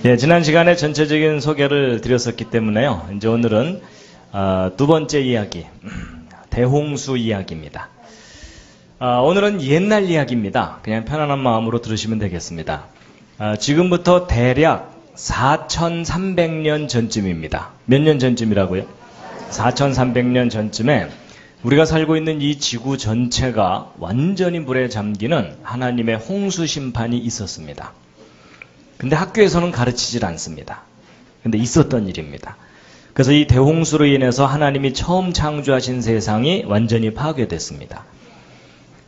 예, 지난 시간에 전체적인 소개를 드렸었기 때문에요. 이제 오늘은 두 번째 이야기, 대홍수 이야기입니다. 오늘은 옛날 이야기입니다. 그냥 편안한 마음으로 들으시면 되겠습니다. 지금부터 대략 4300년 전쯤입니다. 몇 년 전쯤이라고요? 4300년 전쯤에 우리가 살고 있는 이 지구 전체가 완전히 물에 잠기는 하나님의 홍수 심판이 있었습니다. 근데 학교에서는 가르치질 않습니다. 근데 있었던 일입니다. 그래서 이 대홍수로 인해서 하나님이 처음 창조하신 세상이 완전히 파괴됐습니다.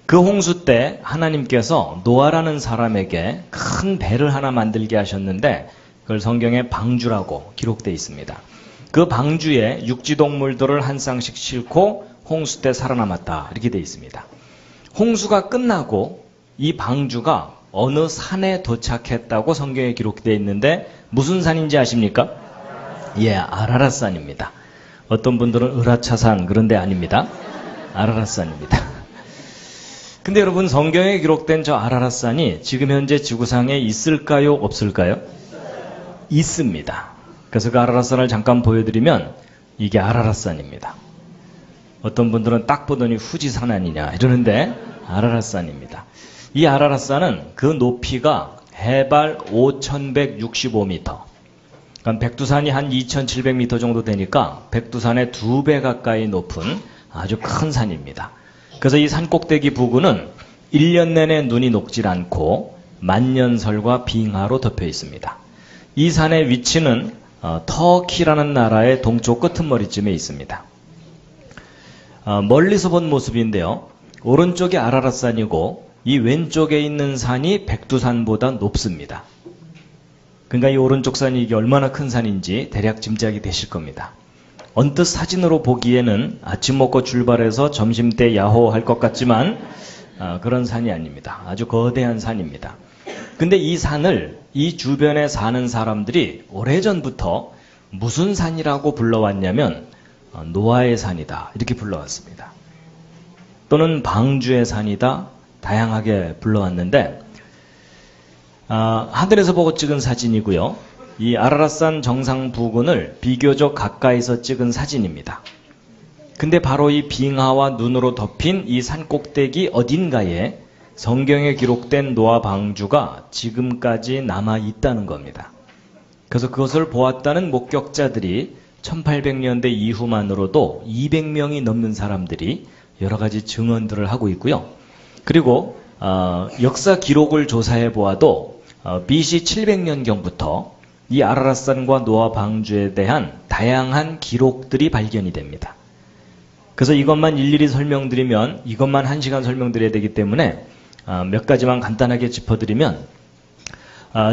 그 홍수 때 하나님께서 노아라는 사람에게 큰 배를 하나 만들게 하셨는데 그걸 성경에 방주라고 기록되어 있습니다. 그 방주에 육지동물들을 한 쌍씩 싣고 홍수 때 살아남았다 이렇게 되어 있습니다. 홍수가 끝나고 이 방주가 어느 산에 도착했다고 성경에 기록되어 있는데 무슨 산인지 아십니까? 예, 아라랏산입니다. 어떤 분들은 으라차산 그런 데 아닙니다. 아라랏산입니다. 근데 여러분 성경에 기록된 저 아라랏산이 지금 현재 지구상에 있을까요? 없을까요? 있습니다. 그래서 그 아라랏산을 잠깐 보여드리면 이게 아라랏산입니다. 어떤 분들은 딱 보더니 후지산 아니냐 이러는데 아라랏산입니다. 이 아라랏산은 그 높이가 해발 5165m. 그러니까 백두산이 한 2700m 정도 되니까 백두산의 2배 가까이 높은 아주 큰 산입니다. 그래서 이 산 꼭대기 부근은 1년 내내 눈이 녹질 않고 만년설과 빙하로 덮여 있습니다. 이 산의 위치는 터키라는 나라의 동쪽 끄트머리쯤에 있습니다. 멀리서 본 모습인데요. 오른쪽이 아라랏산이고 이 왼쪽에 있는 산이 백두산보다 높습니다. 그러니까 이 오른쪽 산이 이게 얼마나 큰 산인지 대략 짐작이 되실 겁니다. 언뜻 사진으로 보기에는 아침 먹고 출발해서 점심때 야호할 것 같지만 그런 산이 아닙니다. 아주 거대한 산입니다. 근데 이 산을 이 주변에 사는 사람들이 오래전부터 무슨 산이라고 불러왔냐면 노아의 산이다 이렇게 불러왔습니다. 또는 방주의 산이다 다양하게 불러왔는데 하늘에서 보고 찍은 사진이고요. 이 아라랏산 정상 부근을 비교적 가까이서 찍은 사진입니다. 근데 바로 이 빙하와 눈으로 덮인 이 산 꼭대기 어딘가에 성경에 기록된 노아 방주가 지금까지 남아 있다는 겁니다. 그래서 그것을 보았다는 목격자들이 1800년대 이후만으로도 200명이 넘는 사람들이 여러 가지 증언들을 하고 있고요. 그리고 역사 기록을 조사해 보아도 BC 700년경부터 이 아라랏산과 노아 방주에 대한 다양한 기록들이 발견이 됩니다. 그래서 이것만 일일이 설명드리면 이것만 1시간 설명드려야 되기 때문에 몇 가지만 간단하게 짚어드리면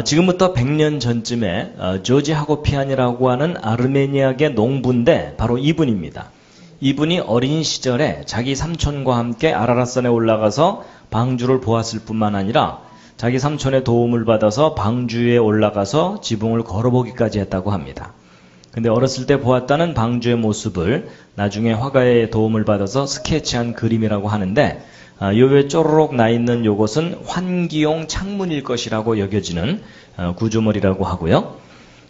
지금부터 100년 전쯤에 조지 하고피안이라고 하는 아르메니아계 농부인데 바로 이분입니다. 이분이 어린 시절에 자기 삼촌과 함께 아라랏산에 올라가서 방주를 보았을 뿐만 아니라 자기 삼촌의 도움을 받아서 방주에 올라가서 지붕을 걸어보기까지 했다고 합니다. 근데 어렸을 때 보았다는 방주의 모습을 나중에 화가의 도움을 받아서 스케치한 그림이라고 하는데 요 위에 쪼르륵 나 있는 요것은 환기용 창문일 것이라고 여겨지는 구조물이라고 하고요.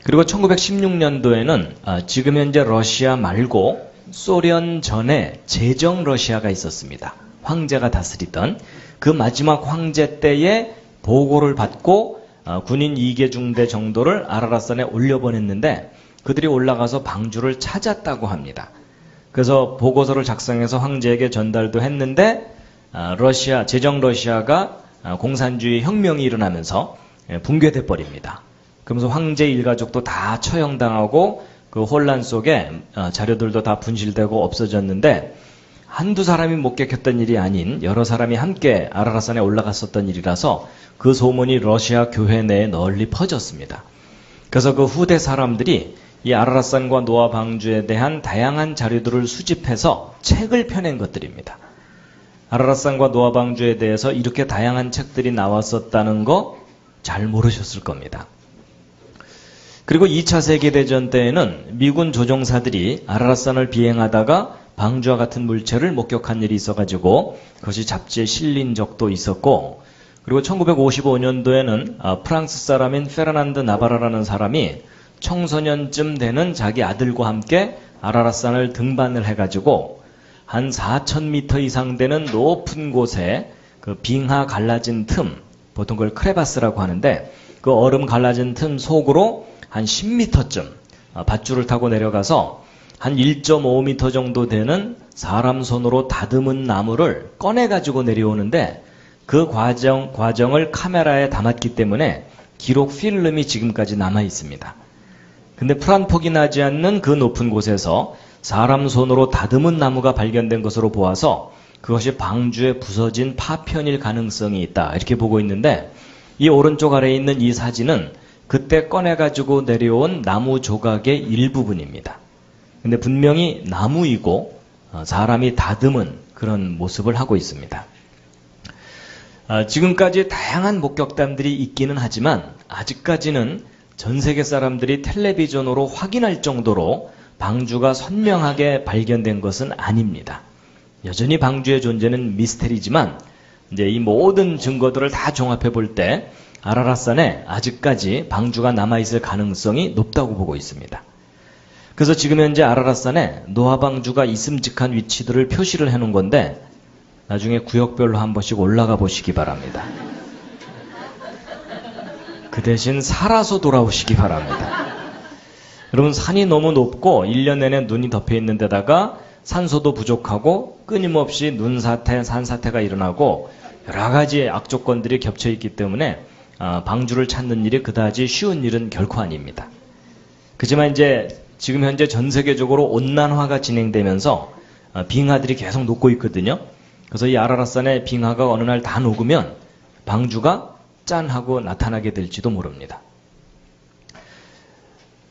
그리고 1916년도에는 지금 현재 러시아 말고 소련 전에 제정 러시아가 있었습니다. 황제가 다스리던 그 마지막 황제 때에 보고를 받고 군인 2개 중대 정도를 아라랏산에 올려보냈는데 그들이 올라가서 방주를 찾았다고 합니다. 그래서 보고서를 작성해서 황제에게 전달도 했는데 러시아, 제정 러시아가 공산주의 혁명이 일어나면서 붕괴돼 버립니다. 그러면서 황제 일가족도 다 처형당하고 그 혼란 속에 자료들도 다 분실되고 없어졌는데 한두 사람이 목격했던 일이 아닌 여러 사람이 함께 아라랏산에 올라갔었던 일이라서 그 소문이 러시아 교회 내에 널리 퍼졌습니다. 그래서 그 후대 사람들이 이 아라랏산과 노아 방주에 대한 다양한 자료들을 수집해서 책을 펴낸 것들입니다. 아라랏산과 노아 방주에 대해서 이렇게 다양한 책들이 나왔었다는 거 잘 모르셨을 겁니다. 그리고 2차 세계대전 때에는 미군 조종사들이 아라랏산을 비행하다가 방주와 같은 물체를 목격한 일이 있어가지고 그것이 잡지에 실린 적도 있었고 그리고 1955년도에는 프랑스 사람인 페르난드 나바라라는 사람이 청소년쯤 되는 자기 아들과 함께 아라랏산을 등반을 해가지고 한 4,000m 이상 되는 높은 곳에 그 빙하 갈라진 틈, 보통 그걸 크레바스라고 하는데 그 얼음 갈라진 틈 속으로 한 10m쯤 밧줄을 타고 내려가서 한 1.5m 정도 되는 사람 손으로 다듬은 나무를 꺼내가지고 내려오는데 그 과정을 카메라에 담았기 때문에 기록 필름이 지금까지 남아 있습니다. 근데 풀 한 폭이 나지 않는 그 높은 곳에서 사람 손으로 다듬은 나무가 발견된 것으로 보아서 그것이 방주에 부서진 파편일 가능성이 있다, 이렇게 보고 있는데, 이 오른쪽 아래에 있는 이 사진은 그때 꺼내가지고 내려온 나무 조각의 일부분입니다. 근데 분명히 나무이고 사람이 다듬은 그런 모습을 하고 있습니다. 지금까지 다양한 목격담들이 있기는 하지만 아직까지는 전 세계 사람들이 텔레비전으로 확인할 정도로 방주가 선명하게 발견된 것은 아닙니다. 여전히 방주의 존재는 미스테리지만 이제 이 모든 증거들을 다 종합해 볼 때 아라랏산에 아직까지 방주가 남아있을 가능성이 높다고 보고 있습니다. 그래서 지금 현재 아라랏산에 노아 방주가 있음직한 위치들을 표시를 해놓은 건데 나중에 구역별로 한 번씩 올라가 보시기 바랍니다. 그 대신 살아서 돌아오시기 바랍니다. 여러분, 산이 너무 높고 1년 내내 눈이 덮여 있는 데다가 산소도 부족하고 끊임없이 눈사태, 산사태가 일어나고 여러 가지 악조건들이 겹쳐 있기 때문에 방주를 찾는 일이 그다지 쉬운 일은 결코 아닙니다. 그렇지만 이제 지금 현재 전 세계적으로 온난화가 진행되면서 빙하들이 계속 녹고 있거든요. 그래서 이 아라랏산의 빙하가 어느 날 다 녹으면 방주가 짠 하고 나타나게 될지도 모릅니다.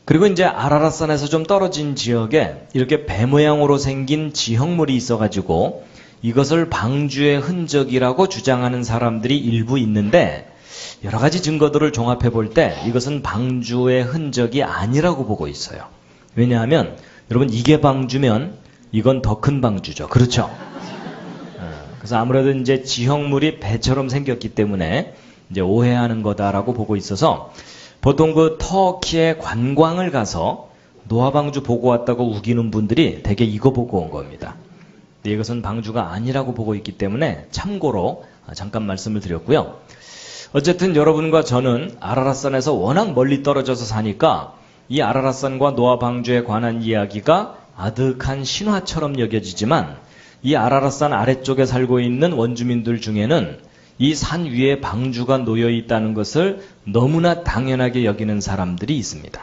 그리고 이제 아라랏산에서 좀 떨어진 지역에 이렇게 배 모양으로 생긴 지형물이 있어가지고 이것을 방주의 흔적이라고 주장하는 사람들이 일부 있는데, 여러 가지 증거들을 종합해 볼 때 이것은 방주의 흔적이 아니라고 보고 있어요. 왜냐하면 여러분, 이게 방주면 이건 더 큰 방주죠. 그렇죠? 그래서 아무래도 이제 지형물이 배처럼 생겼기 때문에 이제 오해하는 거다라고 보고 있어서, 보통 그 터키에 관광을 가서 노아 방주 보고 왔다고 우기는 분들이 대개 이거 보고 온 겁니다. 근데 이것은 방주가 아니라고 보고 있기 때문에 참고로 잠깐 말씀을 드렸고요. 어쨌든 여러분과 저는 아라랏산에서 워낙 멀리 떨어져서 사니까 이 아라랏산과 노아 방주에 관한 이야기가 아득한 신화처럼 여겨지지만, 이 아라랏산 아래쪽에 살고 있는 원주민들 중에는 이 산 위에 방주가 놓여 있다는 것을 너무나 당연하게 여기는 사람들이 있습니다.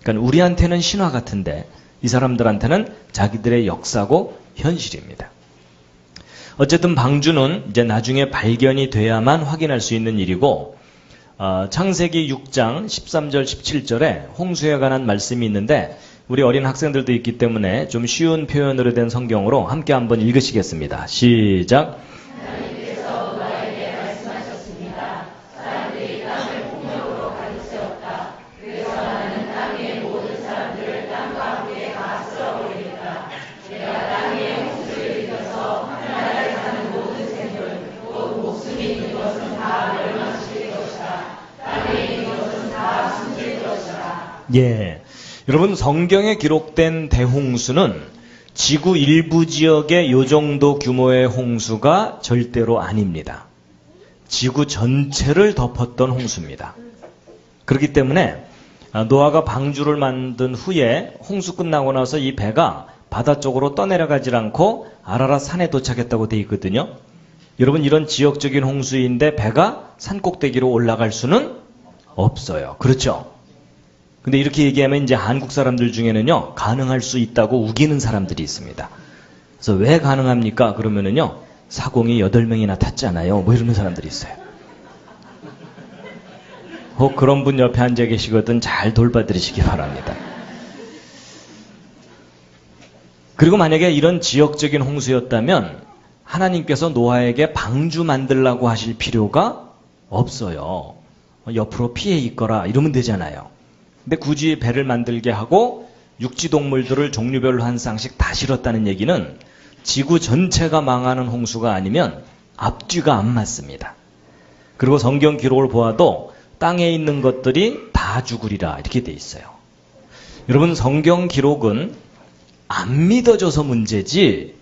그러니까 우리한테는 신화 같은데 이 사람들한테는 자기들의 역사고 현실입니다. 어쨌든 방주는 이제 나중에 발견이 돼야만 확인할 수 있는 일이고, 창세기 6장 13절 17절에 홍수에 관한 말씀이 있는데 우리 어린 학생들도 있기 때문에 좀 쉬운 표현으로 된 성경으로 함께 한번 읽으시겠습니다. 시작. 예, 여러분, 성경에 기록된 대홍수는 지구 일부 지역의 요 정도 규모의 홍수가 절대로 아닙니다. 지구 전체를 덮었던 홍수입니다. 그렇기 때문에 노아가 방주를 만든 후에 홍수 끝나고 나서 이 배가 바다 쪽으로 떠내려가질 않고 아라랏 산에 도착했다고 돼 있거든요. 여러분, 이런 지역적인 홍수인데 배가 산 꼭대기로 올라갈 수는 없어요. 그렇죠? 근데 이렇게 얘기하면 이제 한국 사람들 중에는요, 가능할 수 있다고 우기는 사람들이 있습니다. 그래서 왜 가능합니까? 그러면은요, 사공이 8명이나 탔잖아요. 뭐 이러는 사람들이 있어요. 혹 그런 분 옆에 앉아 계시거든 잘 돌봐드리시기 바랍니다. 그리고 만약에 이런 지역적인 홍수였다면 하나님께서 노아에게 방주 만들라고 하실 필요가 없어요. 옆으로 피해 있거라 이러면 되잖아요. 근데 굳이 배를 만들게 하고 육지동물들을 종류별로 한 쌍씩 다 실었다는 얘기는 지구 전체가 망하는 홍수가 아니면 앞뒤가 안 맞습니다. 그리고 성경 기록을 보아도 땅에 있는 것들이 다 죽으리라 이렇게 돼 있어요. 여러분, 성경 기록은 안 믿어져서 문제지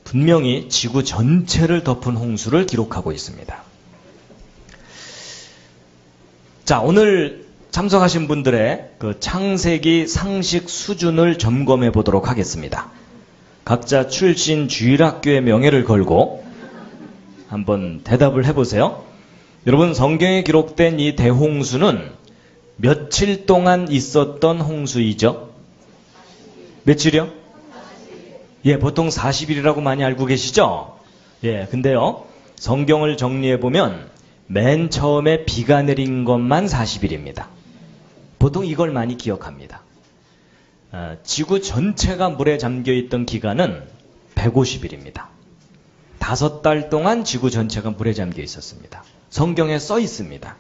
분명히 지구 전체를 덮은 홍수를 기록하고 있습니다. 자, 오늘 참석하신 분들의 그 창세기 상식 수준을 점검해 보도록 하겠습니다. 각자 출신 주일학교의 명예를 걸고 한번 대답을 해보세요. 여러분, 성경에 기록된 이 대홍수는 며칠 동안 있었던 홍수이죠? 며칠이요? 예, 보통 40일이라고 많이 알고 계시죠? 예, 근데요, 성경을 정리해보면 맨 처음에 비가 내린 것만 40일입니다. 보통 이걸 많이 기억합니다. 지구 전체가 물에 잠겨있던 기간은 150일입니다. 5달 동안 지구 전체가 물에 잠겨 있었습니다. 성경에 써 있습니다.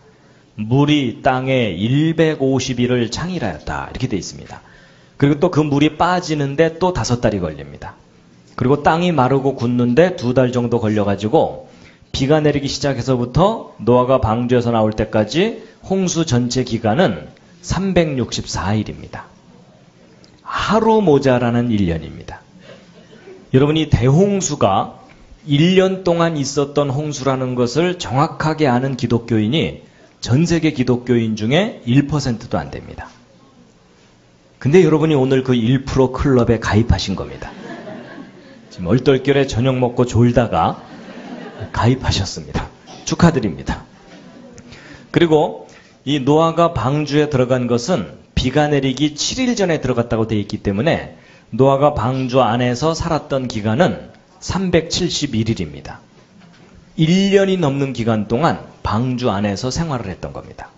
물이 땅에 150일을 창일하였다 이렇게 돼 있습니다. 그리고 또 그 물이 빠지는데 또 5달이 걸립니다. 그리고 땅이 마르고 굳는데 2달 정도 걸려가지고 비가 내리기 시작해서부터 노아가 방주에서 나올 때까지 홍수 전체 기간은 364일입니다. 하루 모자라는 1년입니다. 여러분이 대홍수가 1년 동안 있었던 홍수라는 것을 정확하게 아는 기독교인이 전 세계 기독교인 중에 1%도 안 됩니다. 근데 여러분이 오늘 그 1% 클럽에 가입하신 겁니다. 지금 얼떨결에 저녁 먹고 졸다가 가입하셨습니다. 축하드립니다. 그리고 이 노아가 방주에 들어간 것은 비가 내리기 7일 전에 들어갔다고 되어 있기 때문에 노아가 방주 안에서 살았던 기간은 371일입니다. 1년이 넘는 기간 동안 방주 안에서 생활을 했던 겁니다.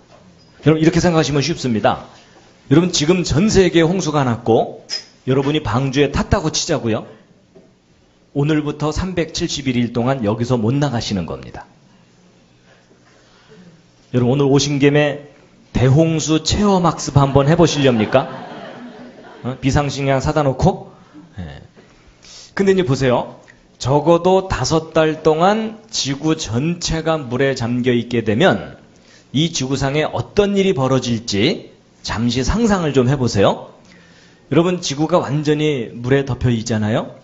여러분, 이렇게 생각하시면 쉽습니다. 여러분, 지금 전 세계에 홍수가 났고 여러분이 방주에 탔다고 치자고요. 오늘부터 371일 동안 여기서 못 나가시는 겁니다. 여러분, 오늘 오신 김에 대홍수 체험학습 한번 해보시렵니까? 비상식량 사다 놓고? 네. 근데 이제 보세요. 적어도 5달 동안 지구 전체가 물에 잠겨 있게 되면 이 지구상에 어떤 일이 벌어질지 잠시 상상을 좀 해보세요. 여러분, 지구가 완전히 물에 덮여 있잖아요.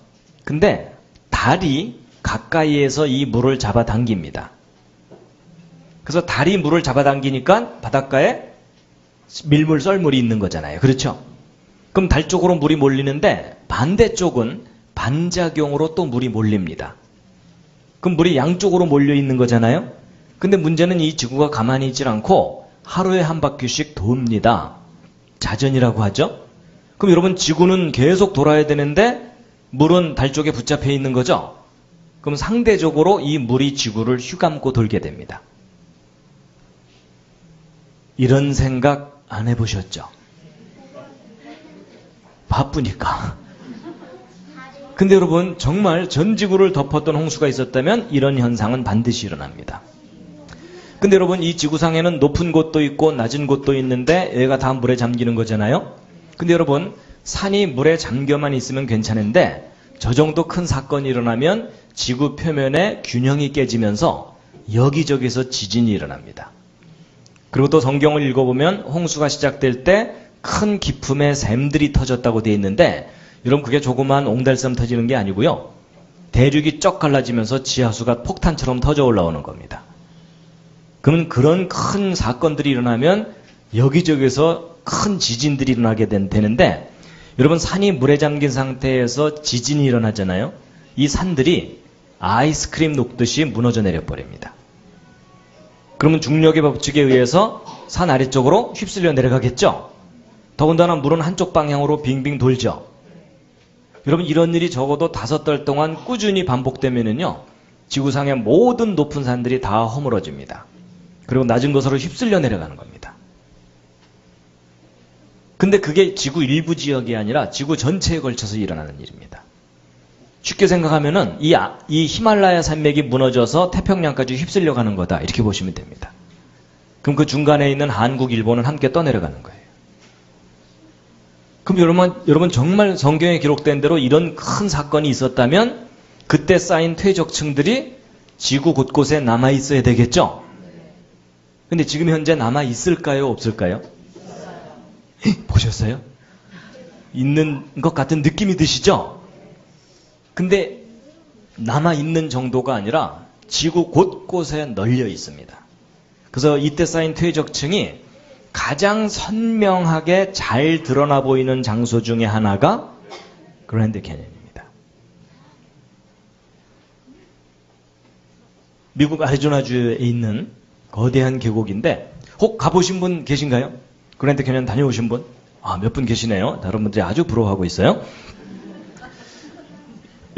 근데 달이 가까이에서 이 물을 잡아당깁니다. 그래서 달이 물을 잡아당기니까 바닷가에 밀물, 썰물이 있는 거잖아요. 그렇죠? 그럼 달 쪽으로 물이 몰리는데 반대쪽은 반작용으로 또 물이 몰립니다. 그럼 물이 양쪽으로 몰려 있는 거잖아요. 근데 문제는 이 지구가 가만히 있질 않고 하루에 한 바퀴씩 돕니다. 자전이라고 하죠. 그럼 여러분, 지구는 계속 돌아야 되는데 물은 달 쪽에 붙잡혀 있는 거죠. 그럼 상대적으로 이 물이 지구를 휘감고 돌게 됩니다. 이런 생각 안 해보셨죠? 바쁘니까. 근데 여러분, 정말 전 지구를 덮었던 홍수가 있었다면 이런 현상은 반드시 일어납니다. 근데 여러분, 이 지구상에는 높은 곳도 있고 낮은 곳도 있는데 얘가 다 물에 잠기는 거잖아요. 근데 여러분, 산이 물에 잠겨만 있으면 괜찮은데 저 정도 큰 사건이 일어나면 지구 표면의 균형이 깨지면서 여기저기서 지진이 일어납니다. 그리고 또 성경을 읽어보면 홍수가 시작될 때 큰 기품의 샘들이 터졌다고 되어 있는데 여러분, 그게 조그만 옹달샘 터지는 게 아니고요. 대륙이 쩍 갈라지면서 지하수가 폭탄처럼 터져 올라오는 겁니다. 그러면 그런 큰 사건들이 일어나면 여기저기서 큰 지진들이 일어나게 되는데 여러분, 산이 물에 잠긴 상태에서 지진이 일어나잖아요. 이 산들이 아이스크림 녹듯이 무너져 내려버립니다. 그러면 중력의 법칙에 의해서 산 아래쪽으로 휩쓸려 내려가겠죠. 더군다나 물은 한쪽 방향으로 빙빙 돌죠. 여러분, 이런 일이 적어도 5달 동안 꾸준히 반복되면은요, 지구상의 모든 높은 산들이 다 허물어집니다. 그리고 낮은 곳으로 휩쓸려 내려가는 겁니다. 근데 그게 지구 일부 지역이 아니라 지구 전체에 걸쳐서 일어나는 일입니다. 쉽게 생각하면은 이 히말라야 산맥이 무너져서 태평양까지 휩쓸려 가는 거다, 이렇게 보시면 됩니다. 그럼 그 중간에 있는 한국, 일본은 함께 떠내려가는 거예요. 그럼 여러분 정말 성경에 기록된 대로 이런 큰 사건이 있었다면 그때 쌓인 퇴적층들이 지구 곳곳에 남아 있어야 되겠죠? 근데 지금 현재 남아 있을까요? 없을까요? 보셨어요? 있는 것 같은 느낌이 드시죠? 근데 남아 있는 정도가 아니라 지구 곳곳에 널려 있습니다. 그래서 이때 쌓인 퇴적층이 가장 선명하게 잘 드러나 보이는 장소 중에 하나가 그랜드 캐니언입니다. 미국 애리조나주에 있는 거대한 계곡인데 혹 가보신 분 계신가요? 그랜드 캐니언 다녀오신 분? 몇 분 계시네요. 다른 분들이 아주 부러워하고 있어요.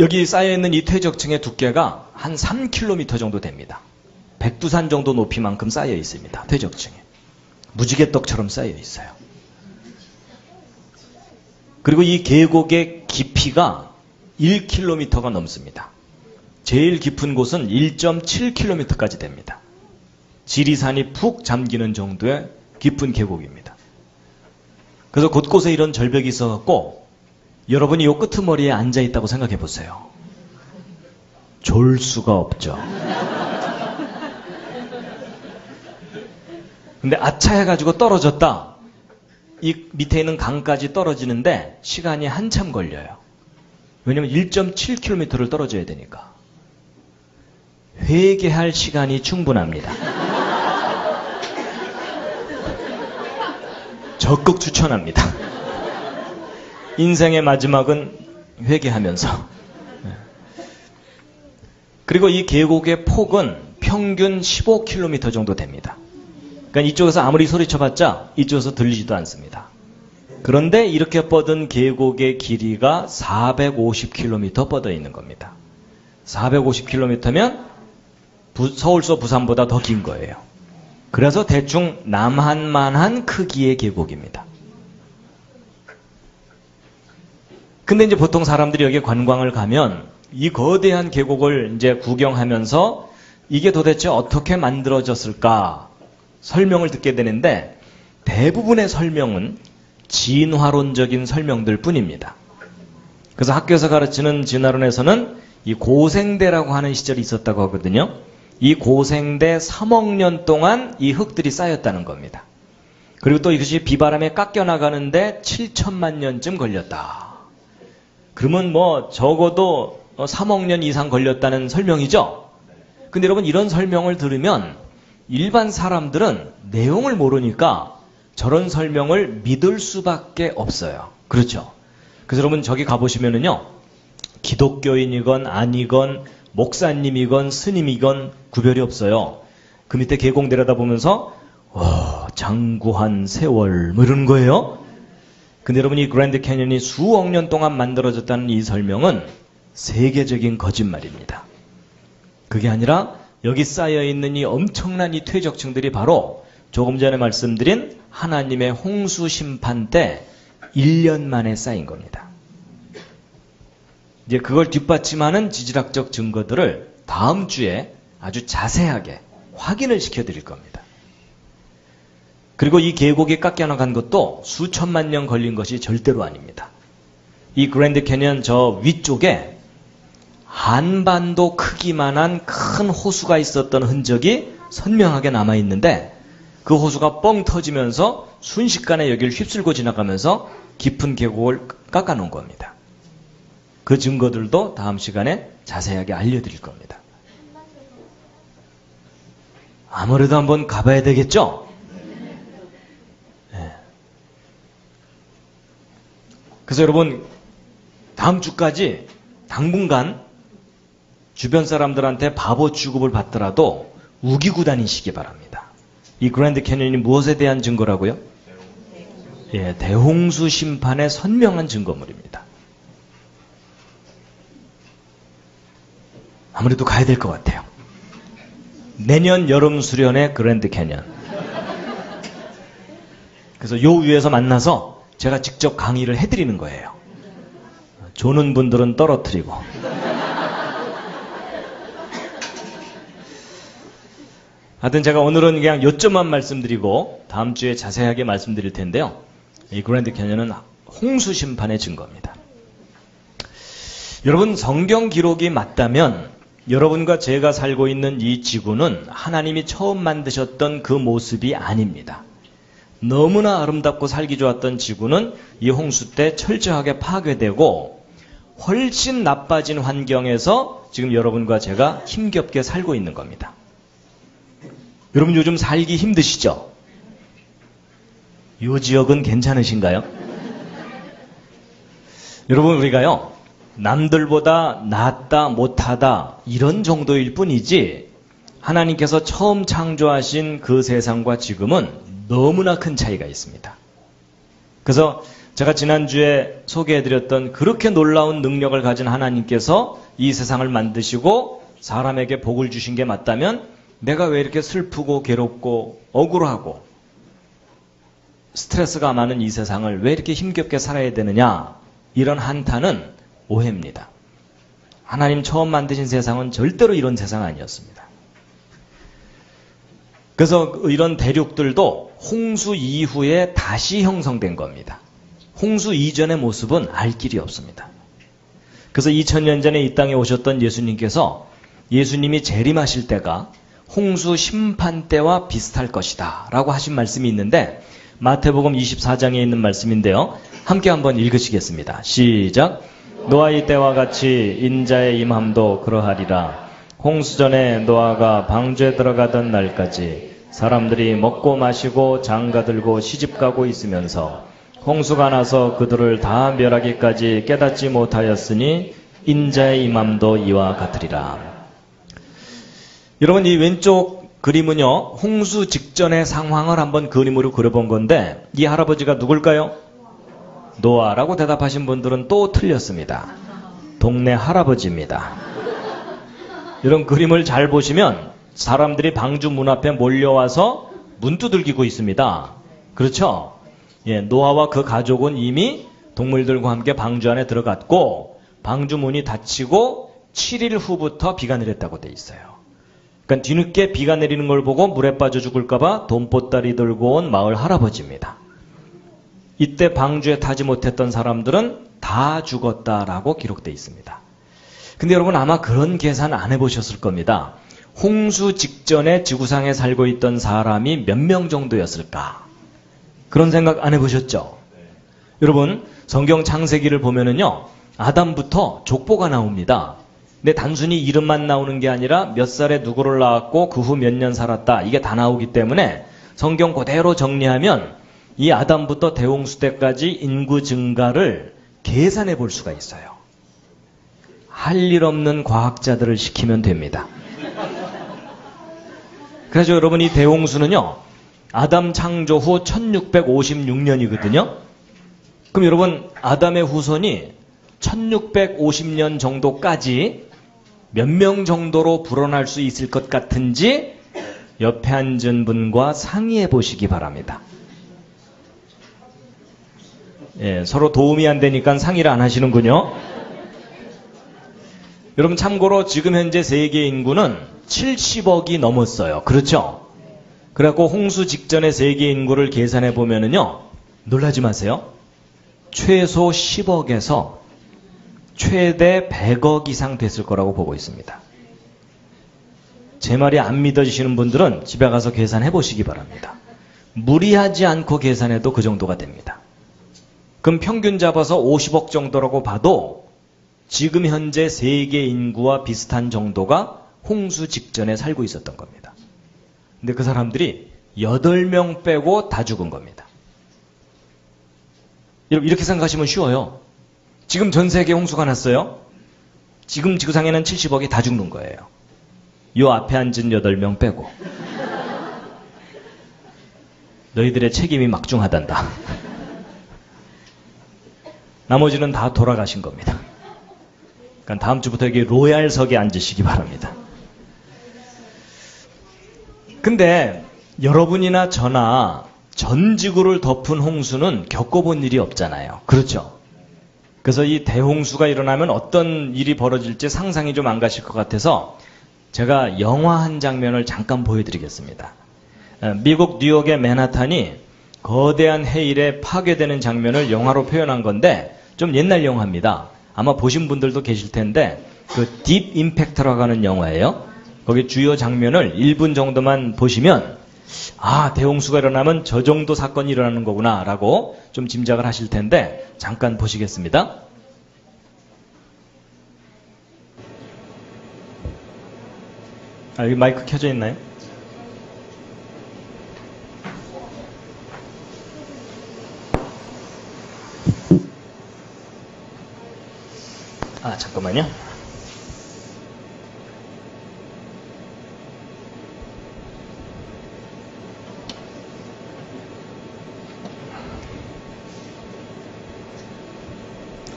여기 쌓여있는 이 퇴적층의 두께가 한 3km 정도 됩니다. 백두산 정도 높이만큼 쌓여 있습니다. 퇴적층에. 무지개떡처럼 쌓여 있어요. 그리고 이 계곡의 깊이가 1km가 넘습니다. 제일 깊은 곳은 1.7km까지 됩니다. 지리산이 푹 잠기는 정도의 깊은 계곡입니다. 그래서 곳곳에 이런 절벽이 있어갖고 여러분이 요 끄트머리에 앉아있다고 생각해 보세요. 졸 수가 없죠. 근데 아차 해가지고 떨어졌다. 이 밑에 있는 강까지 떨어지는데 시간이 한참 걸려요. 왜냐면 1.7km를 떨어져야 되니까. 회개할 시간이 충분합니다. 적극 추천합니다. 인생의 마지막은 회개하면서. 그리고 이 계곡의 폭은 평균 15km 정도 됩니다. 그러니까 이쪽에서 아무리 소리쳐봤자 이쪽에서 들리지도 않습니다. 그런데 이렇게 뻗은 계곡의 길이가 450km 뻗어 있는 겁니다. 450km면 서울서 부산보다 더 긴 거예요. 그래서 대충 남한만한 크기의 계곡입니다. 근데 이제 보통 사람들이 여기 관광을 가면 이 거대한 계곡을 이제 구경하면서 이게 도대체 어떻게 만들어졌을까 설명을 듣게 되는데 대부분의 설명은 진화론적인 설명들 뿐입니다. 그래서 학교에서 가르치는 진화론에서는 이 고생대라고 하는 시절이 있었다고 하거든요. 이 고생대 3억 년 동안 이 흙들이 쌓였다는 겁니다. 그리고 또 이것이 비바람에 깎여나가는데 7천만 년쯤 걸렸다. 그러면 뭐 적어도 3억 년 이상 걸렸다는 설명이죠. 근데 여러분 이런 설명을 들으면 일반 사람들은 내용을 모르니까 저런 설명을 믿을 수밖에 없어요. 그렇죠? 그래서 여러분 저기 가보시면은요. 기독교인이건 아니건 목사님이건 스님이건 구별이 없어요. 그 밑에 계곡 내려다보면서 장구한 세월 뭐 이러는 거예요. 근데 여러분 이 그랜드 캐니언이 수억 년 동안 만들어졌다는 이 설명은 세계적인 거짓말입니다. 그게 아니라 여기 쌓여있는 이 엄청난 이 퇴적층들이 바로 조금 전에 말씀드린 하나님의 홍수 심판 때 1년 만에 쌓인 겁니다. 이제 그걸 뒷받침하는 지질학적 증거들을 다음 주에 아주 자세하게 확인을 시켜드릴 겁니다. 그리고 이 계곡이 깎여나간 것도 수천만 년 걸린 것이 절대로 아닙니다. 이 그랜드 캐니언 저 위쪽에 한반도 크기만한 큰 호수가 있었던 흔적이 선명하게 남아있는데 그 호수가 뻥 터지면서 순식간에 여기를 휩쓸고 지나가면서 깊은 계곡을 깎아놓은 겁니다. 그 증거들도 다음 시간에 자세하게 알려드릴 겁니다. 아무래도 한번 가봐야 되겠죠? 네. 그래서 여러분 다음 주까지 당분간 주변 사람들한테 바보 취급을 받더라도 우기고 다니시기 바랍니다. 이 그랜드 캐니언이 무엇에 대한 증거라고요? 예, 대홍수 심판의 선명한 증거물입니다. 아무래도 가야 될 것 같아요. 내년 여름 수련회 그랜드 캐니언. 그래서 요 위에서 만나서 제가 직접 강의를 해드리는 거예요. 조는 분들은 떨어뜨리고. 하여튼 제가 오늘은 그냥 요점만 말씀드리고 다음 주에 자세하게 말씀드릴 텐데요. 이 그랜드 캐니언은 홍수 심판의 증거입니다. 여러분 성경 기록이 맞다면 여러분과 제가 살고 있는 이 지구는 하나님이 처음 만드셨던 그 모습이 아닙니다. 너무나 아름답고 살기 좋았던 지구는 이 홍수 때 철저하게 파괴되고 훨씬 나빠진 환경에서 지금 여러분과 제가 힘겹게 살고 있는 겁니다. 여러분 요즘 살기 힘드시죠? 이 지역은 괜찮으신가요? 여러분 우리가요 남들보다 낫다 못하다 이런 정도일 뿐이지 하나님께서 처음 창조하신 그 세상과 지금은 너무나 큰 차이가 있습니다. 그래서 제가 지난주에 소개해드렸던 그렇게 놀라운 능력을 가진 하나님께서 이 세상을 만드시고 사람에게 복을 주신 게 맞다면 내가 왜 이렇게 슬프고 괴롭고 억울하고 스트레스가 많은 이 세상을 왜 이렇게 힘겹게 살아야 되느냐 이런 한탄은 오해입니다. 하나님 처음 만드신 세상은 절대로 이런 세상 아니었습니다. 그래서 이런 대륙들도 홍수 이후에 다시 형성된 겁니다. 홍수 이전의 모습은 알 길이 없습니다. 그래서 2000년 전에 이 땅에 오셨던 예수님께서 예수님이 재림하실 때가 홍수 심판 때와 비슷할 것이다 라고 하신 말씀이 있는데 마태복음 24장에 있는 말씀인데요. 함께 한번 읽으시겠습니다. 시작. 노아의 때와 같이 인자의 임함도 그러하리라. 홍수전에 노아가 방주에 들어가던 날까지 사람들이 먹고 마시고 장가들고 시집가고 있으면서 홍수가 나서 그들을 다 멸하기까지 깨닫지 못하였으니 인자의 임함도 이와 같으리라. 여러분 이 왼쪽 그림은요 홍수 직전의 상황을 한번 그림으로 그려본 건데 이 할아버지가 누굴까요? 노아라고 대답하신 분들은 또 틀렸습니다. 동네 할아버지입니다. 이런 그림을 잘 보시면 사람들이 방주 문 앞에 몰려와서 문 두들기고 있습니다. 그렇죠? 예, 노아와 그 가족은 이미 동물들과 함께 방주 안에 들어갔고 방주 문이 닫히고 7일 후부터 비가 내렸다고 돼 있어요. 그러니까 뒤늦게 비가 내리는 걸 보고 물에 빠져 죽을까봐 돈보따리 들고 온 마을 할아버지입니다. 이때 방주에 타지 못했던 사람들은 다 죽었다라고 기록되어 있습니다. 근데 여러분 아마 그런 계산 안 해보셨을 겁니다. 홍수 직전에 지구상에 살고 있던 사람이 몇 명 정도였을까? 그런 생각 안 해보셨죠? 여러분 성경 창세기를 보면은요 아담부터 족보가 나옵니다. 근데 단순히 이름만 나오는 게 아니라 몇 살에 누구를 낳았고 그 후 몇 년 살았다 이게 다 나오기 때문에 성경 그대로 정리하면 이 아담부터 대홍수 때까지 인구 증가를 계산해 볼 수가 있어요. 할 일 없는 과학자들을 시키면 됩니다. 그래서 여러분 이 대홍수는요 아담 창조 후 1656년이거든요. 그럼 여러분 아담의 후손이 1650년 정도까지 몇 명 정도로 불어날 수 있을 것 같은지 옆에 앉은 분과 상의해 보시기 바랍니다. 예, 서로 도움이 안 되니까 상의를 안 하시는군요. 여러분 참고로 지금 현재 세계 인구는 70억이 넘었어요. 그렇죠? 그래갖고 홍수 직전의 세계 인구를 계산해 보면은요, 놀라지 마세요. 최소 10억에서 최대 100억 이상 됐을 거라고 보고 있습니다. 제 말이 안 믿어지시는 분들은 집에 가서 계산해 보시기 바랍니다. 무리하지 않고 계산해도 그 정도가 됩니다. 그럼 평균 잡아서 50억 정도라고 봐도 지금 현재 세계 인구와 비슷한 정도가 홍수 직전에 살고 있었던 겁니다. 근데 그 사람들이 8명 빼고 다 죽은 겁니다. 여러분 이렇게 생각하시면 쉬워요. 지금 전 세계 홍수가 났어요. 지금 지구상에는 70억이 다 죽는 거예요. 요 앞에 앉은 8명 빼고. 너희들의 책임이 막중하단다. 나머지는 다 돌아가신 겁니다. 그러니까 다음 주부터 여기 로얄석에 앉으시기 바랍니다. 근데 여러분이나 저나 전 지구를 덮은 홍수는 겪어본 일이 없잖아요. 그렇죠? 그래서 이 대홍수가 일어나면 어떤 일이 벌어질지 상상이 좀 안 가실 것 같아서 제가 영화 한 장면을 잠깐 보여드리겠습니다. 미국 뉴욕의 맨하탄이 거대한 해일에 파괴되는 장면을 영화로 표현한 건데 좀 옛날 영화입니다. 아마 보신 분들도 계실 텐데 그 딥 임팩트라고 하는 영화예요. 거기 주요 장면을 1분 정도만 보시면 아, 대홍수가 일어나면 저 정도 사건이 일어나는 거구나 라고 좀 짐작을 하실 텐데 잠깐 보시겠습니다. 아, 여기 마이크 켜져 있나요? 아, 잠깐만요.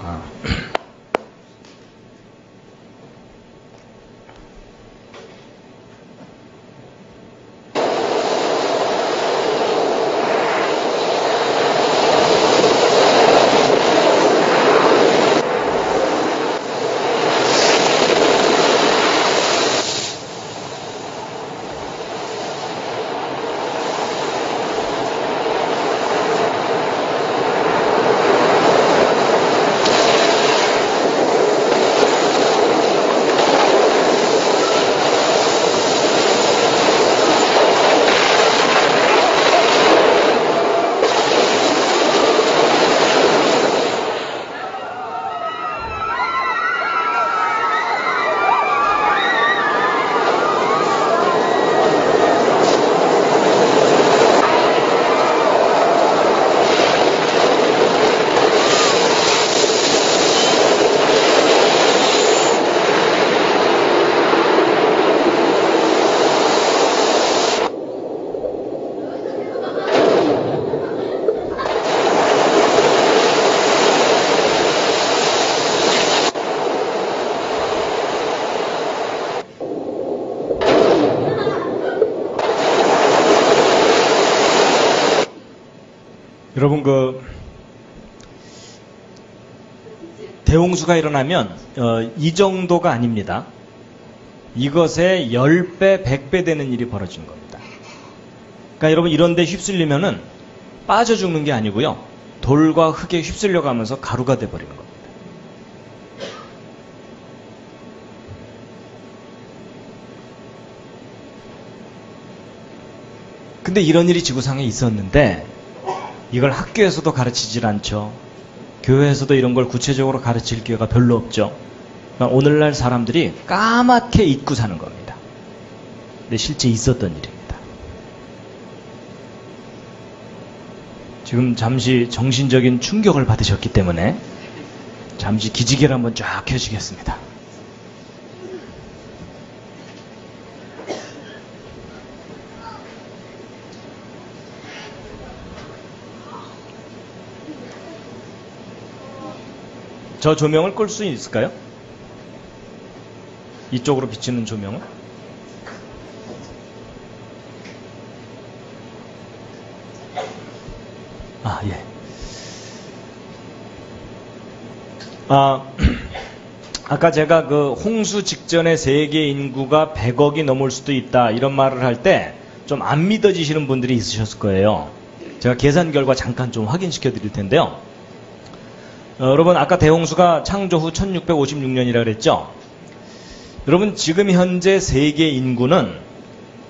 아. 여러분 대홍수가 일어나면 이 정도가 아닙니다. 이것의 10배, 100배 되는 일이 벌어지는 겁니다. 그러니까 여러분 이런 데 휩쓸리면은 빠져 죽는 게 아니고요. 돌과 흙에 휩쓸려 가면서 가루가 돼 버리는 겁니다. 근데 이런 일이 지구상에 있었는데 이걸 학교에서도 가르치질 않죠. 교회에서도 이런 걸 구체적으로 가르칠 기회가 별로 없죠. 그러니까 오늘날 사람들이 까맣게 잊고 사는 겁니다. 근데 실제 있었던 일입니다. 지금 잠시 정신적인 충격을 받으셨기 때문에 잠시 기지개를 한번 쫙 켜주겠습니다. 저 조명을 끌 수 있을까요? 이쪽으로 비치는 조명을? 아, 예. 아까 제가 그 홍수 직전에 세계 인구가 100억이 넘을 수도 있다 이런 말을 할 때 좀 안 믿어지시는 분들이 있으셨을 거예요. 제가 계산 결과 잠깐 좀 확인시켜 드릴 텐데요. 여러분 아까 대홍수가 창조 후 1656년이라 그랬죠? 여러분 지금 현재 세계 인구는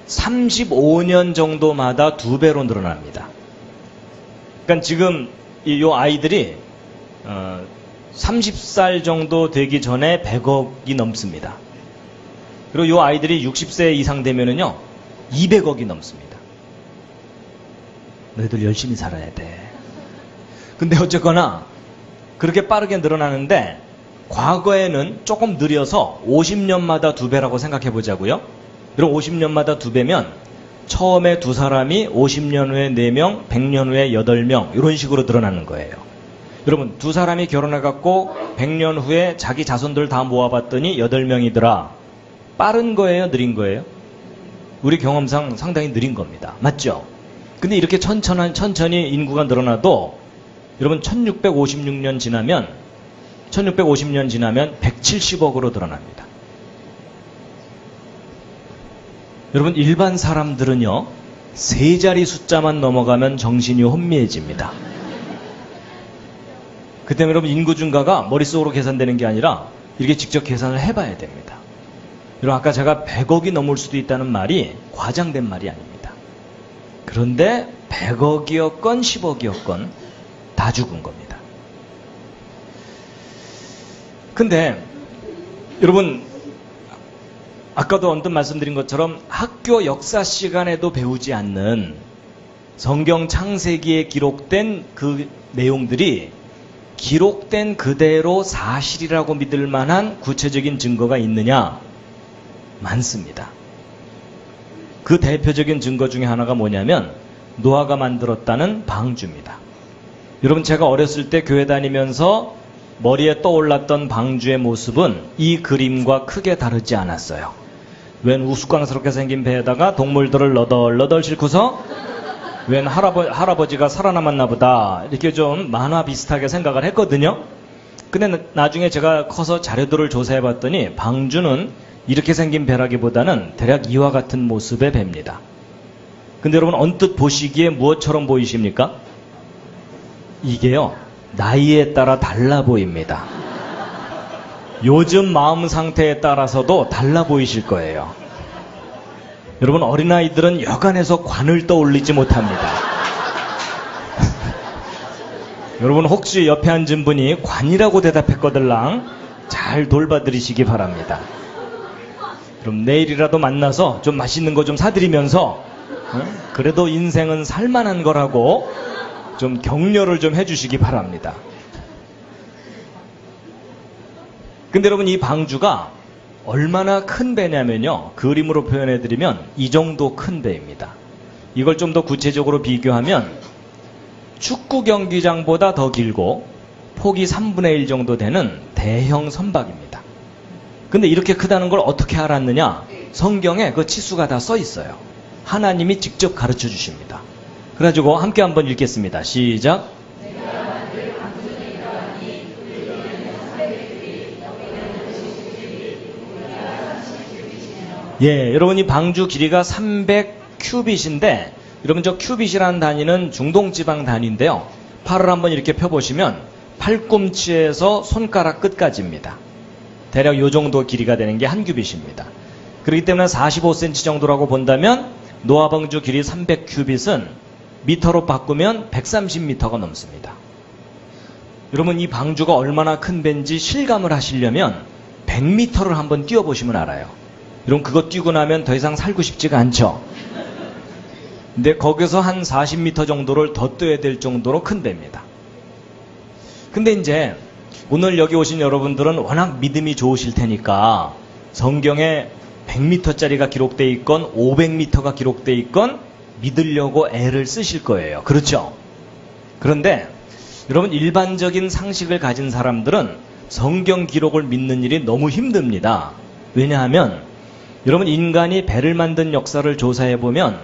35년 정도마다 2배로 늘어납니다. 그러니까 지금 요 아이들이 30살 정도 되기 전에 100억이 넘습니다. 그리고 요 아이들이 60세 이상 되면은요 200억이 넘습니다. 너희들 열심히 살아야 돼. 근데 어쨌거나 그렇게 빠르게 늘어나는데 과거에는 조금 느려서 50년마다 2배라고 생각해 보자고요. 그럼 50년마다 2배면 처음에 2사람이 50년 후에 4명, 100년 후에 8명 이런 식으로 늘어나는 거예요. 여러분 2사람이 결혼해갖고 100년 후에 자기 자손들 다 모아봤더니 8명이더라. 빠른 거예요? 느린 거예요? 우리 경험상 상당히 느린 겁니다. 맞죠? 근데 이렇게 천천히 인구가 늘어나도 여러분 1656년 지나면 170억으로 늘어납니다. 여러분 일반 사람들은요 3자리 숫자만 넘어가면 정신이 혼미해집니다. 그 때문에 여러분 인구 증가가 머릿속으로 계산되는 게 아니라 이렇게 직접 계산을 해봐야 됩니다. 여러분 아까 제가 100억이 넘을 수도 있다는 말이 과장된 말이 아닙니다. 그런데 100억이었건 10억이었건 다 죽은 겁니다. 근데 여러분 아까도 언뜻 말씀드린 것처럼 학교 역사 시간에도 배우지 않는 성경 창세기에 기록된 그 내용들이 기록된 그대로 사실이라고 믿을 만한 구체적인 증거가 있느냐? 많습니다. 그 대표적인 증거 중에 하나가 뭐냐면 노아가 만들었다는 방주입니다. 여러분 제가 어렸을 때 교회 다니면서 머리에 떠올랐던 방주의 모습은 이 그림과 크게 다르지 않았어요. 웬 우스꽝스럽게 생긴 배에다가 동물들을 너덜너덜 싣고서 웬 할아버지가 살아남았나 보다 이렇게 좀 만화 비슷하게 생각을 했거든요. 근데 나중에 제가 커서 자료들을 조사해 봤더니 방주는 이렇게 생긴 배라기보다는 대략 이와 같은 모습의 배입니다. 근데 여러분 언뜻 보시기에 무엇처럼 보이십니까? 이게요 나이에 따라 달라 보입니다. 요즘 마음 상태에 따라서도 달라 보이실 거예요. 여러분 어린아이들은 여간에서 관을 떠올리지 못합니다. 여러분 혹시 옆에 앉은 분이 관이라고 대답했거들랑 잘 돌봐드리시기 바랍니다. 그럼 내일이라도 만나서 좀 맛있는 거 좀 사드리면서 그래도 인생은 살만한 거라고 좀 격려를 좀 해주시기 바랍니다. 근데 여러분 이 방주가 얼마나 큰 배냐면요 그림으로 표현해드리면 이 정도 큰 배입니다. 이걸 좀 더 구체적으로 비교하면 축구 경기장보다 더 길고 폭이 3분의 1 정도 되는 대형 선박입니다. 근데 이렇게 크다는 걸 어떻게 알았느냐? 성경에 그 치수가 다 써 있어요. 하나님이 직접 가르쳐 주십니다. 그래가지고 함께 한번 읽겠습니다. 시작. 예, 여러분 이 방주 길이가 300큐빗인데 여러분 저 큐빗이라는 단위는 중동지방 단위인데요. 팔을 한번 이렇게 펴보시면 팔꿈치에서 손가락 끝까지입니다. 대략 요 정도 길이가 되는 게 한 큐빗입니다. 그렇기 때문에 45cm 정도라고 본다면 노아 방주 길이 300큐빗은 미터로 바꾸면 130m가 넘습니다. 여러분 이 방주가 얼마나 큰 배인지 실감을 하시려면 100m를 한번 뛰어보시면 알아요. 여러분 그거 뛰고 나면 더 이상 살고 싶지가 않죠. 근데 거기서 한 40m 정도를 더 뛰어야 될 정도로 큰 배입니다. 근데 이제 오늘 여기 오신 여러분들은 워낙 믿음이 좋으실 테니까 성경에 100m짜리가 기록되어 있건 500m가 기록되어 있건 믿으려고 애를 쓰실 거예요. 그렇죠? 그런데 여러분 일반적인 상식을 가진 사람들은 성경 기록을 믿는 일이 너무 힘듭니다. 왜냐하면 여러분 인간이 배를 만든 역사를 조사해보면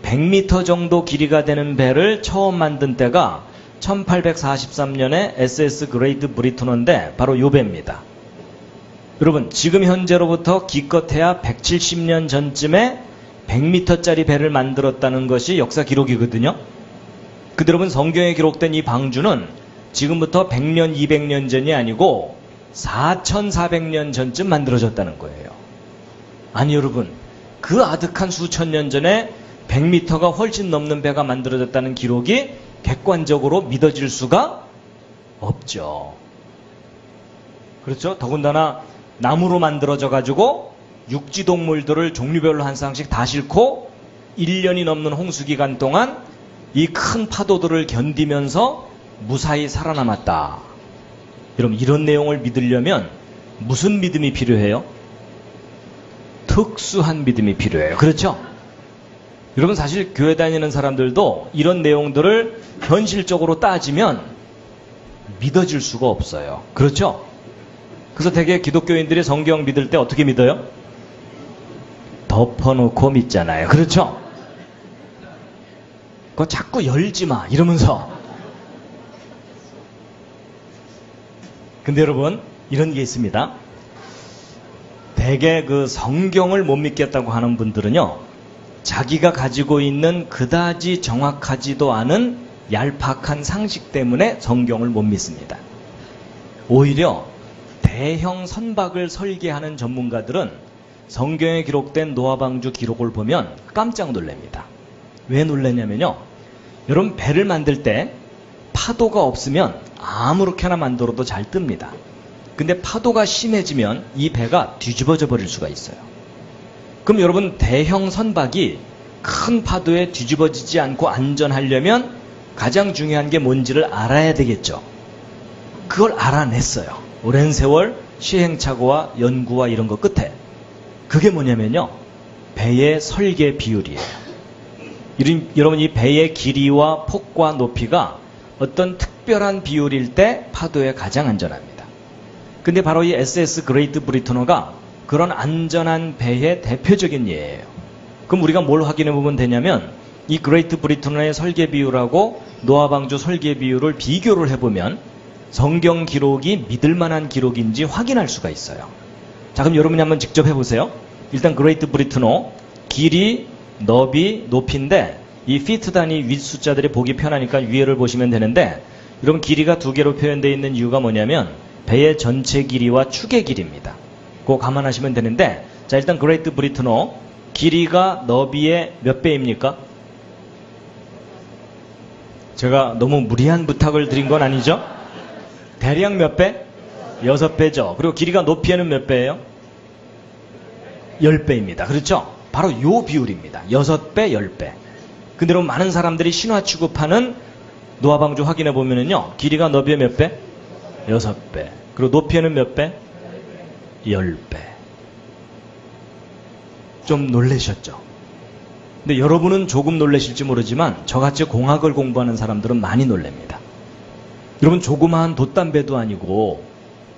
100m 정도 길이가 되는 배를 처음 만든 때가 1843년에 SS 그레이트 브리터너인데 바로 요 배입니다. 여러분 지금 현재로부터 기껏해야 170년 전쯤에 100m짜리 배를 만들었다는 것이 역사 기록이거든요. 근데 여러분 성경에 기록된 이 방주는 지금부터 100년 200년 전이 아니고 4400년 전쯤 만들어졌다는 거예요. 아니 여러분 그 아득한 수천 년 전에 100m가 훨씬 넘는 배가 만들어졌다는 기록이 객관적으로 믿어질 수가 없죠. 그렇죠? 더군다나 나무로 만들어져 가지고 육지동물들을 종류별로 한 쌍씩 다 싣고 1년이 넘는 홍수기간 동안 이 큰 파도들을 견디면서 무사히 살아남았다. 여러분 이런 내용을 믿으려면 무슨 믿음이 필요해요? 특수한 믿음이 필요해요. 그렇죠? 여러분 사실 교회 다니는 사람들도 이런 내용들을 현실적으로 따지면 믿어질 수가 없어요. 그렇죠? 그래서 되게 기독교인들이 성경 믿을 때 어떻게 믿어요? 덮어놓고 믿잖아요. 그렇죠? 그거 자꾸 열지 마 이러면서. 근데 여러분 이런 게 있습니다. 대개 그 성경을 못 믿겠다고 하는 분들은요 자기가 가지고 있는 그다지 정확하지도 않은 얄팍한 상식 때문에 성경을 못 믿습니다. 오히려 대형 선박을 설계하는 전문가들은 성경에 기록된 노아방주 기록을 보면 깜짝 놀랍니다. 왜 놀랐냐면요. 여러분, 배를 만들 때 파도가 없으면 아무렇게나 만들어도 잘 뜹니다. 근데 파도가 심해지면 이 배가 뒤집어져 버릴 수가 있어요. 그럼 여러분, 대형 선박이 큰 파도에 뒤집어지지 않고 안전하려면 가장 중요한 게 뭔지를 알아야 되겠죠. 그걸 알아냈어요. 오랜 세월 시행착오와 연구와 이런 거 끝에. 그게 뭐냐면요. 배의 설계 비율이에요. 여러분, 이 배의 길이와 폭과 높이가 어떤 특별한 비율일 때 파도에 가장 안전합니다. 근데 바로 이 SS 그레이트 브리터너가 그런 안전한 배의 대표적인 예예요. 그럼 우리가 뭘 확인해 보면 되냐면 이 그레이트 브리터너의 설계 비율하고 노아방주 설계 비율을 비교를 해보면 성경 기록이 믿을 만한 기록인지 확인할 수가 있어요. 자, 그럼 여러분이 한번 직접 해보세요. 일단 그레이트 브리터너 길이, 너비, 높이인데 이 피트 단위 윗 숫자들이 보기 편하니까 위에를 보시면 되는데, 여러분 길이가 두 개로 표현되어 있는 이유가 뭐냐면 배의 전체 길이와 축의 길이입니다. 그거 감안하시면 되는데, 자, 일단 그레이트 브리터너 길이가 너비의 몇 배입니까? 제가 너무 무리한 부탁을 드린 건 아니죠? 대략 몇 배? 6배죠. 그리고 길이가 높이에는 몇 배예요? 10배입니다. 그렇죠? 바로 요 비율입니다. 6배, 10배. 근데 여러분, 많은 사람들이 신화 취급하는 노아방주 확인해 보면은요, 길이가 너비의 몇 배? 6배. 그리고 높이에는 몇 배? 10배. 좀 놀라셨죠? 근데 여러분은 조금 놀라실지 모르지만 저같이 공학을 공부하는 사람들은 많이 놀랍니다. 여러분, 조그마한 돛담배도 아니고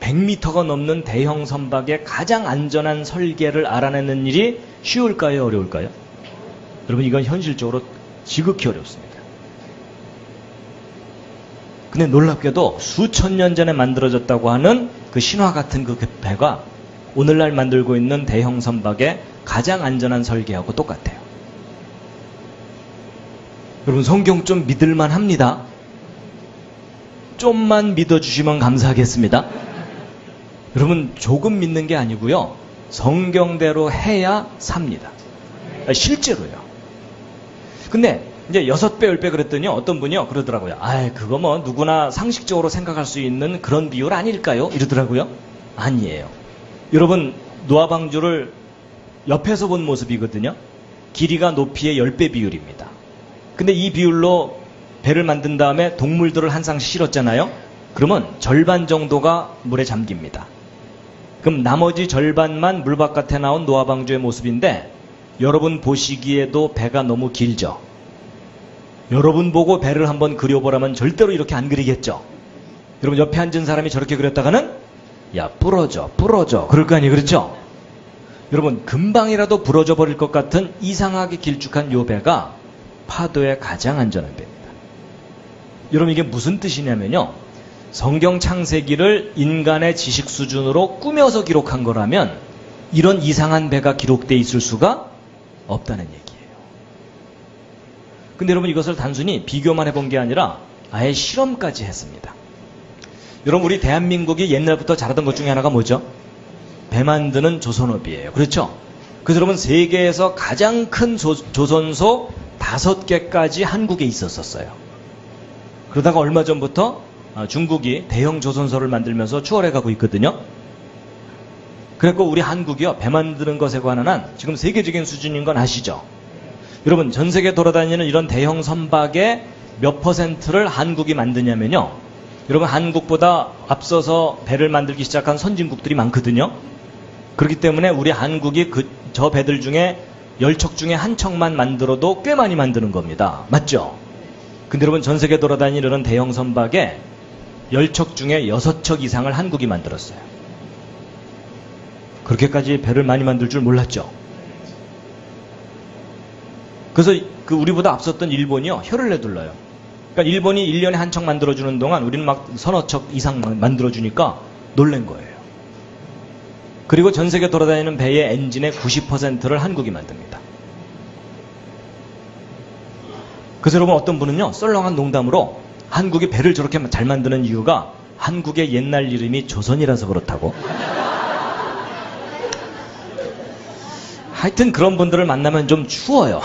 100m가 넘는 대형 선박의 가장 안전한 설계를 알아내는 일이 쉬울까요? 어려울까요? 여러분, 이건 현실적으로 지극히 어렵습니다. 근데 놀랍게도 수천 년 전에 만들어졌다고 하는 그 신화 같은 그 배가 오늘날 만들고 있는 대형 선박의 가장 안전한 설계하고 똑같아요. 여러분, 성경 좀 믿을만 합니다. 좀만 믿어주시면 감사하겠습니다. 여러분, 조금 믿는 게 아니고요. 성경대로 해야 삽니다. 실제로요. 근데 이제 6배, 10배 그랬더니 어떤 분이요 그러더라고요. 그거 뭐 누구나 상식적으로 생각할 수 있는 그런 비율 아닐까요? 이러더라고요. 아니에요. 여러분, 노아방주를 옆에서 본 모습이거든요. 길이가 높이의 10배 비율입니다. 근데 이 비율로 배를 만든 다음에 동물들을 한 쌍씩 실었잖아요. 그러면 절반 정도가 물에 잠깁니다. 그럼 나머지 절반만 물 바깥에 나온 노아방주의 모습인데, 여러분 보시기에도 배가 너무 길죠. 여러분 보고 배를 한번 그려보라면 절대로 이렇게 안 그리겠죠. 여러분, 옆에 앉은 사람이 저렇게 그렸다가는 야, 부러져 그럴 거 아니에요. 그렇죠? 여러분, 금방이라도 부러져 버릴 것 같은 이상하게 길쭉한 요 배가 파도에 가장 안전한 배입니다. 여러분, 이게 무슨 뜻이냐면요, 성경 창세기를 인간의 지식 수준으로 꾸며서 기록한 거라면 이런 이상한 배가 기록되어 있을 수가 없다는 얘기예요. 근데 여러분, 이것을 단순히 비교만 해본 게 아니라 아예 실험까지 했습니다. 여러분, 우리 대한민국이 옛날부터 잘하던 것 중에 하나가 뭐죠? 배 만드는 조선업이에요. 그렇죠? 그래서 여러분, 세계에서 가장 큰 조선소 5개까지 한국에 있었어요. 그러다가 얼마 전부터 중국이 대형 조선소를 만들면서 추월해가고 있거든요. 그래서 우리 한국이요, 배 만드는 것에 관한 한 지금 세계적인 수준인 건 아시죠? 여러분, 전 세계 돌아다니는 이런 대형 선박의 몇 %를 한국이 만드냐면요, 여러분, 한국보다 앞서서 배를 만들기 시작한 선진국들이 많거든요. 그렇기 때문에 우리 한국이 저 배들 중에 10척 중에 한 척만 만들어도 꽤 많이 만드는 겁니다. 맞죠? 근데 여러분, 전 세계 돌아다니는 이런 대형 선박에 10척 중에 6척 이상을 한국이 만들었어요. 그렇게까지 배를 많이 만들 줄 몰랐죠. 그래서 그 우리보다 앞섰던 일본이요, 혀를 내둘러요. 그러니까 일본이 1년에 한 척 만들어주는 동안 우리는 막 서너 척 이상 만들어주니까 놀란 거예요. 그리고 전 세계 돌아다니는 배의 엔진의 90%를 한국이 만듭니다. 그래서 여러분, 어떤 분은요, 썰렁한 농담으로 한국이 배를 저렇게 잘 만드는 이유가 한국의 옛날 이름이 조선이라서 그렇다고. 하여튼 그런 분들을 만나면 좀 추워요.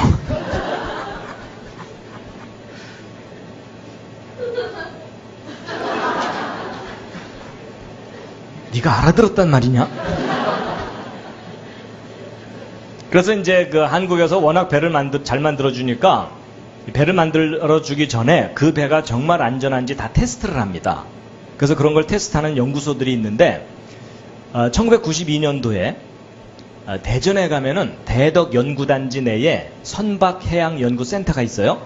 네가 알아들었단 말이냐? 그래서 이제 그 한국에서 워낙 배를 잘 만들어주니까 배를 만들어주기 전에 그 배가 정말 안전한지 다 테스트를 합니다. 그래서 그런 걸 테스트하는 연구소들이 있는데 1992년도에 대전에 가면은 대덕 연구단지 내에 선박해양연구센터가 있어요.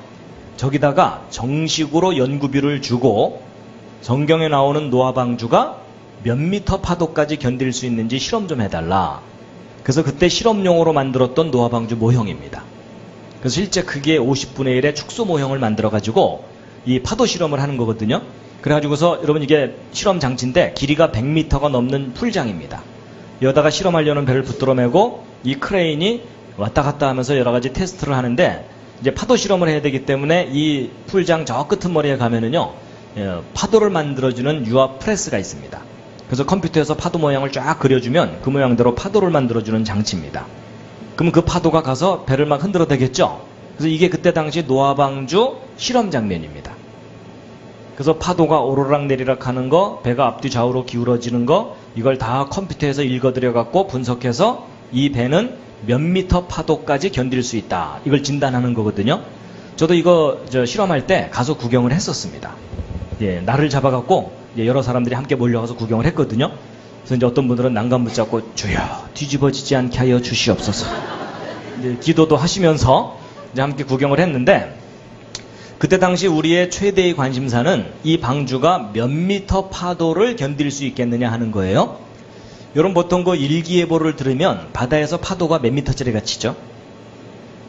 저기다가 정식으로 연구비를 주고 성경에 나오는 노아방주가 몇 미터 파도까지 견딜 수 있는지 실험 좀 해달라. 그래서 그때 실험용으로 만들었던 노아방주 모형입니다. 그래서 실제 크기의 50분의 1의 축소 모형을 만들어가지고 이 파도 실험을 하는 거거든요. 그래가지고서 여러분 이게 실험 장치인데 길이가 100m가 넘는 풀장입니다. 여기다가 실험하려는 배를 붙들어 매고 이 크레인이 왔다 갔다 하면서 여러 가지 테스트를 하는데 이제 파도 실험을 해야 되기 때문에 이 풀장 저 끄트머리에 가면은요 파도를 만들어주는 유압 프레스가 있습니다. 그래서 컴퓨터에서 파도 모양을 쫙 그려주면 그 모양대로 파도를 만들어주는 장치입니다. 그럼 그 파도가 가서 배를 막 흔들어 대겠죠. 그래서 이게 그때 당시 노아방주 실험 장면입니다. 그래서 파도가 오르락 내리락 하는 거, 배가 앞뒤 좌우로 기울어지는 거, 이걸 다 컴퓨터에서 읽어들여 갖고 분석해서 이 배는 몇 미터 파도까지 견딜 수 있다. 이걸 진단하는 거거든요. 저도 이거 실험할 때 가서 구경을 했었습니다. 예, 날을 잡아갖고 여러 사람들이 함께 몰려가서 구경을 했거든요. 그래서 이제 어떤 분들은 난간 붙잡고 주여 뒤집어지지 않게 하여 주시옵소서. 이제 기도도 하시면서 이제 함께 구경을 했는데 그때 당시 우리의 최대의 관심사는 이 방주가 몇 미터 파도를 견딜 수 있겠느냐 하는 거예요. 여러분 보통 그 일기예보를 들으면 바다에서 파도가 몇 미터짜리가 치죠?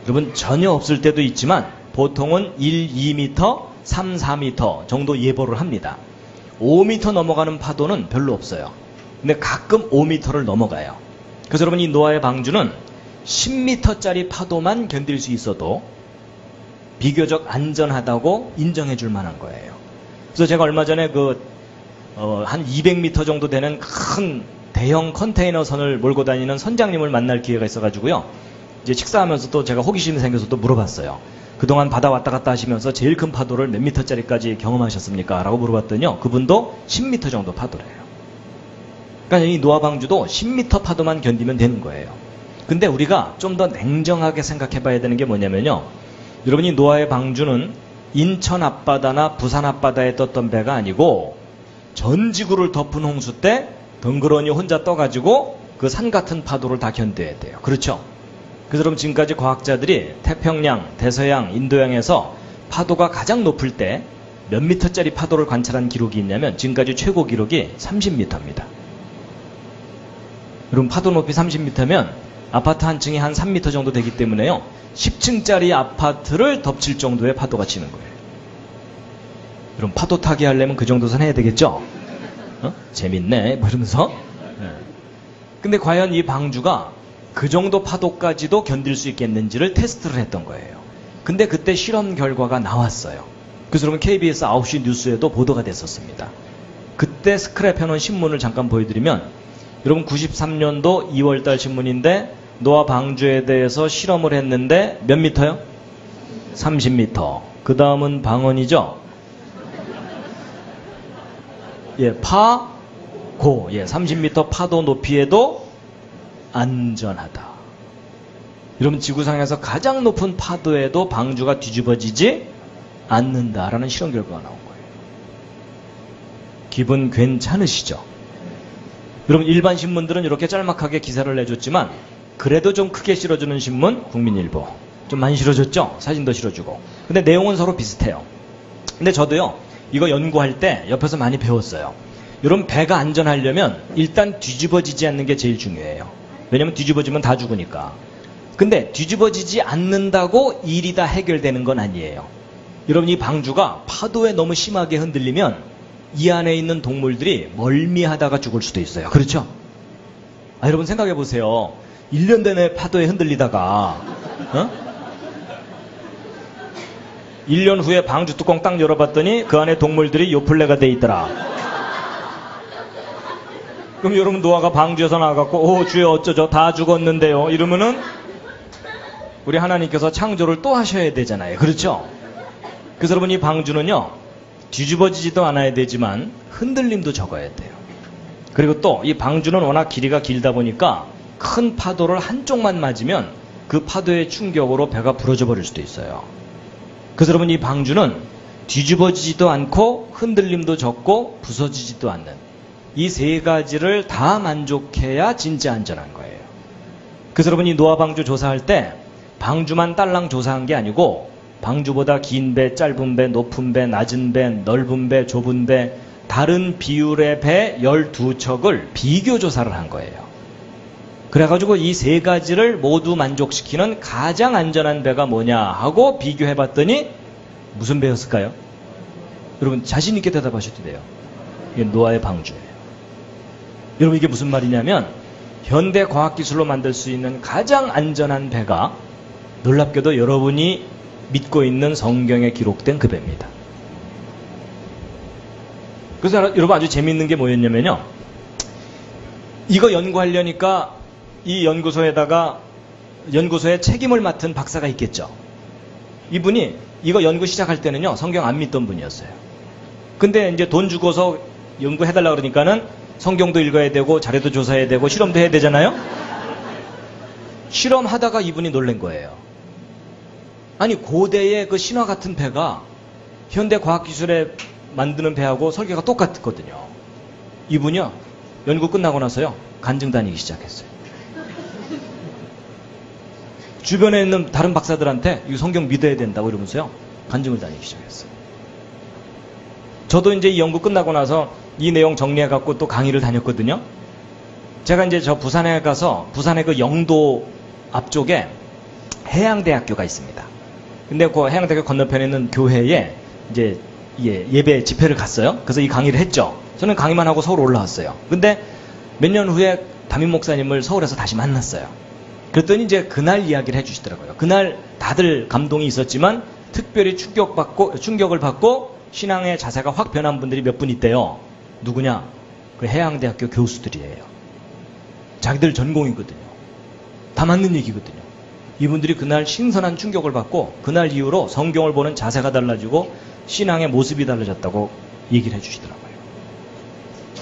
여러분 전혀 없을 때도 있지만 보통은 1, 2미터, 3, 4미터 정도 예보를 합니다. 5미터 넘어가는 파도는 별로 없어요. 근데 가끔 5미터를 넘어가요. 그래서 여러분 이 노아의 방주는 10미터짜리 파도만 견딜 수 있어도 비교적 안전하다고 인정해 줄 만한 거예요. 그래서 제가 얼마 전에 한 200m 정도 되는 큰 대형 컨테이너 선을 몰고 다니는 선장님을 만날 기회가 있어가지고요. 이제 식사하면서 또 제가 호기심이 생겨서 또 물어봤어요. 그동안 바다 왔다 갔다 하시면서 제일 큰 파도를 몇 미터짜리까지 경험하셨습니까? 라고 물어봤더니요. 그분도 10m 정도 파도래요. 그러니까 이 노아방주도 10m 파도만 견디면 되는 거예요. 근데 우리가 좀 더 냉정하게 생각해 봐야 되는 게 뭐냐면요. 여러분이 노아의 방주는 인천 앞바다나 부산 앞바다에 떴던 배가 아니고 전 지구를 덮은 홍수 때 덩그러니 혼자 떠가지고 그 산 같은 파도를 다 견뎌야 돼요. 그렇죠? 그래서 여러분 지금까지 과학자들이 태평양, 대서양, 인도양에서 파도가 가장 높을 때 몇 미터짜리 파도를 관찰한 기록이 있냐면 지금까지 최고 기록이 30m입니다. 여러분 파도 높이 30m면 아파트 한 층이 한 3m 정도 되기 때문에요. 10층짜리 아파트를 덮칠 정도의 파도가 치는 거예요. 여러분 파도 타기 하려면 그 정도 선 해야 되겠죠? 재밌네 뭐 이러면서. 근데 과연 이 방주가 그 정도 파도까지도 견딜 수 있겠는지를 테스트를 했던 거예요. 근데 그때 실험 결과가 나왔어요. 그래서 여러분 KBS 9시 뉴스에도 보도가 됐었습니다. 그때 스크랩해놓은 신문을 잠깐 보여드리면 여러분 93년도 2월달 신문인데 노아 방주에 대해서 실험을 했는데 몇 미터요? 30m. 그 다음은 방언이죠? 예, 고. 예, 30m 파도 높이에도 안전하다. 여러분 지구상에서 가장 높은 파도에도 방주가 뒤집어지지 않는다라는 실험 결과가 나온 거예요. 기분 괜찮으시죠? 여러분 일반 신문들은 이렇게 짤막하게 기사를 내줬지만 그래도 좀 크게 실어주는 신문 국민일보 좀 많이 실어줬죠? 사진도 실어주고. 근데 내용은 서로 비슷해요. 근데 저도요 이거 연구할 때 옆에서 많이 배웠어요. 여러분 배가 안전하려면 일단 뒤집어지지 않는 게 제일 중요해요. 왜냐면 뒤집어지면 다 죽으니까. 근데 뒤집어지지 않는다고 일이 다 해결되는 건 아니에요. 여러분 이 방주가 파도에 너무 심하게 흔들리면 이 안에 있는 동물들이 멀미하다가 죽을 수도 있어요. 그렇죠? 여러분 생각해 보세요. 1년 내내 파도에 흔들리다가 1년 후에 방주 뚜껑 딱 열어봤더니 그 안에 동물들이 요플레가 돼 있더라. 그럼 여러분 노아가 방주에서 나가갖고 오 주여 어쩌죠 다 죽었는데요 이러면은 우리 하나님께서 창조를 또 하셔야 되잖아요. 그렇죠? 그래서 여러분 이 방주는요 뒤집어지지도 않아야 되지만 흔들림도 적어야 돼요. 그리고 또 이 방주는 워낙 길이가 길다 보니까 큰 파도를 한쪽만 맞으면 그 파도의 충격으로 배가 부러져 버릴 수도 있어요. 그래서 여러분 이 방주는 뒤집어지지도 않고 흔들림도 적고 부서지지도 않는 이 세 가지를 다 만족해야 진짜 안전한 거예요. 그래서 여러분 이 노아 방주 조사할 때 방주만 딸랑 조사한 게 아니고 방주보다 긴 배, 짧은 배, 높은 배, 낮은 배, 넓은 배, 좁은 배, 다른 비율의 배 12척을 비교 조사를 한 거예요. 그래가지고 이 세 가지를 모두 만족시키는 가장 안전한 배가 뭐냐 하고 비교해봤더니 무슨 배였을까요? 여러분 자신 있게 대답하셔도 돼요. 이게 노아의 방주예요. 여러분 이게 무슨 말이냐면 현대 과학기술로 만들 수 있는 가장 안전한 배가 놀랍게도 여러분이 믿고 있는 성경에 기록된 그 배입니다. 그래서 여러분 아주 재미있는 게 뭐였냐면요. 이거 연구하려니까 이 연구소에 책임을 맡은 박사가 있겠죠. 이분이 이거 연구 시작할 때는요 성경 안 믿던 분이었어요. 근데 이제 돈 주고서 연구해달라 그러니까는 성경도 읽어야 되고 자료도 조사해야 되고 실험도 해야 되잖아요. 실험하다가 이분이 놀란 거예요. 아니 고대의 그 신화 같은 배가 현대 과학기술에 만드는 배하고 설계가 똑같거든요. 이분이요 연구 끝나고 나서요 간증 다니기 시작했어요. 주변에 있는 다른 박사들한테 이 성경 믿어야 된다고 이러면서요 간증을 다니기 시작했어요. 저도 이제 이 연구 끝나고 나서 이 내용 정리해갖고 또 강의를 다녔거든요. 제가 이제 저 부산에 가서 부산의 그 영도 앞쪽에 해양대학교가 있습니다. 근데 그 해양대학교 건너편에 있는 교회에 이제 예배 집회를 갔어요. 그래서 이 강의를 했죠. 저는 강의만 하고 서울 올라왔어요. 근데 몇 년 후에 담임 목사님을 서울에서 다시 만났어요. 그랬더니 이제 그날 이야기를 해주시더라고요. 그날 다들 감동이 있었지만 특별히 충격을 받고 신앙의 자세가 확 변한 분들이 몇 분 있대요. 누구냐? 그 해양대학교 교수들이에요. 자기들 전공이거든요. 다 맞는 얘기거든요. 이분들이 그날 신선한 충격을 받고 그날 이후로 성경을 보는 자세가 달라지고 신앙의 모습이 달라졌다고 얘기를 해주시더라고요.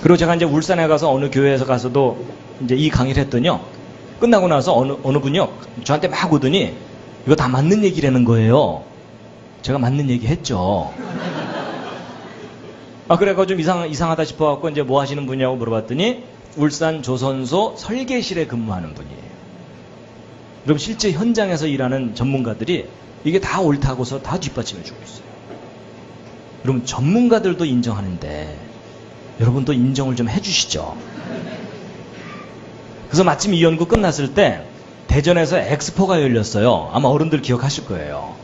그리고 제가 이제 울산에 가서 어느 교회에서 가서도 이제 이 강의를 했더니요. 끝나고 나서 어느 분이요. 저한테 막 오더니 이거 다 맞는 얘기라는 거예요. 제가 맞는 얘기 했죠. 그래가지고 좀 이상하다 싶어갖고 이제 뭐 하시는 분이냐고 물어봤더니 울산 조선소 설계실에 근무하는 분이에요. 여러분 실제 현장에서 일하는 전문가들이 이게 다 옳다고서 다 뒷받침해주고 있어요. 여러분 전문가들도 인정하는데 여러분도 인정을 좀 해주시죠. 그래서 마침 이 연구 끝났을 때 대전에서 엑스포가 열렸어요. 아마 어른들 기억하실 거예요.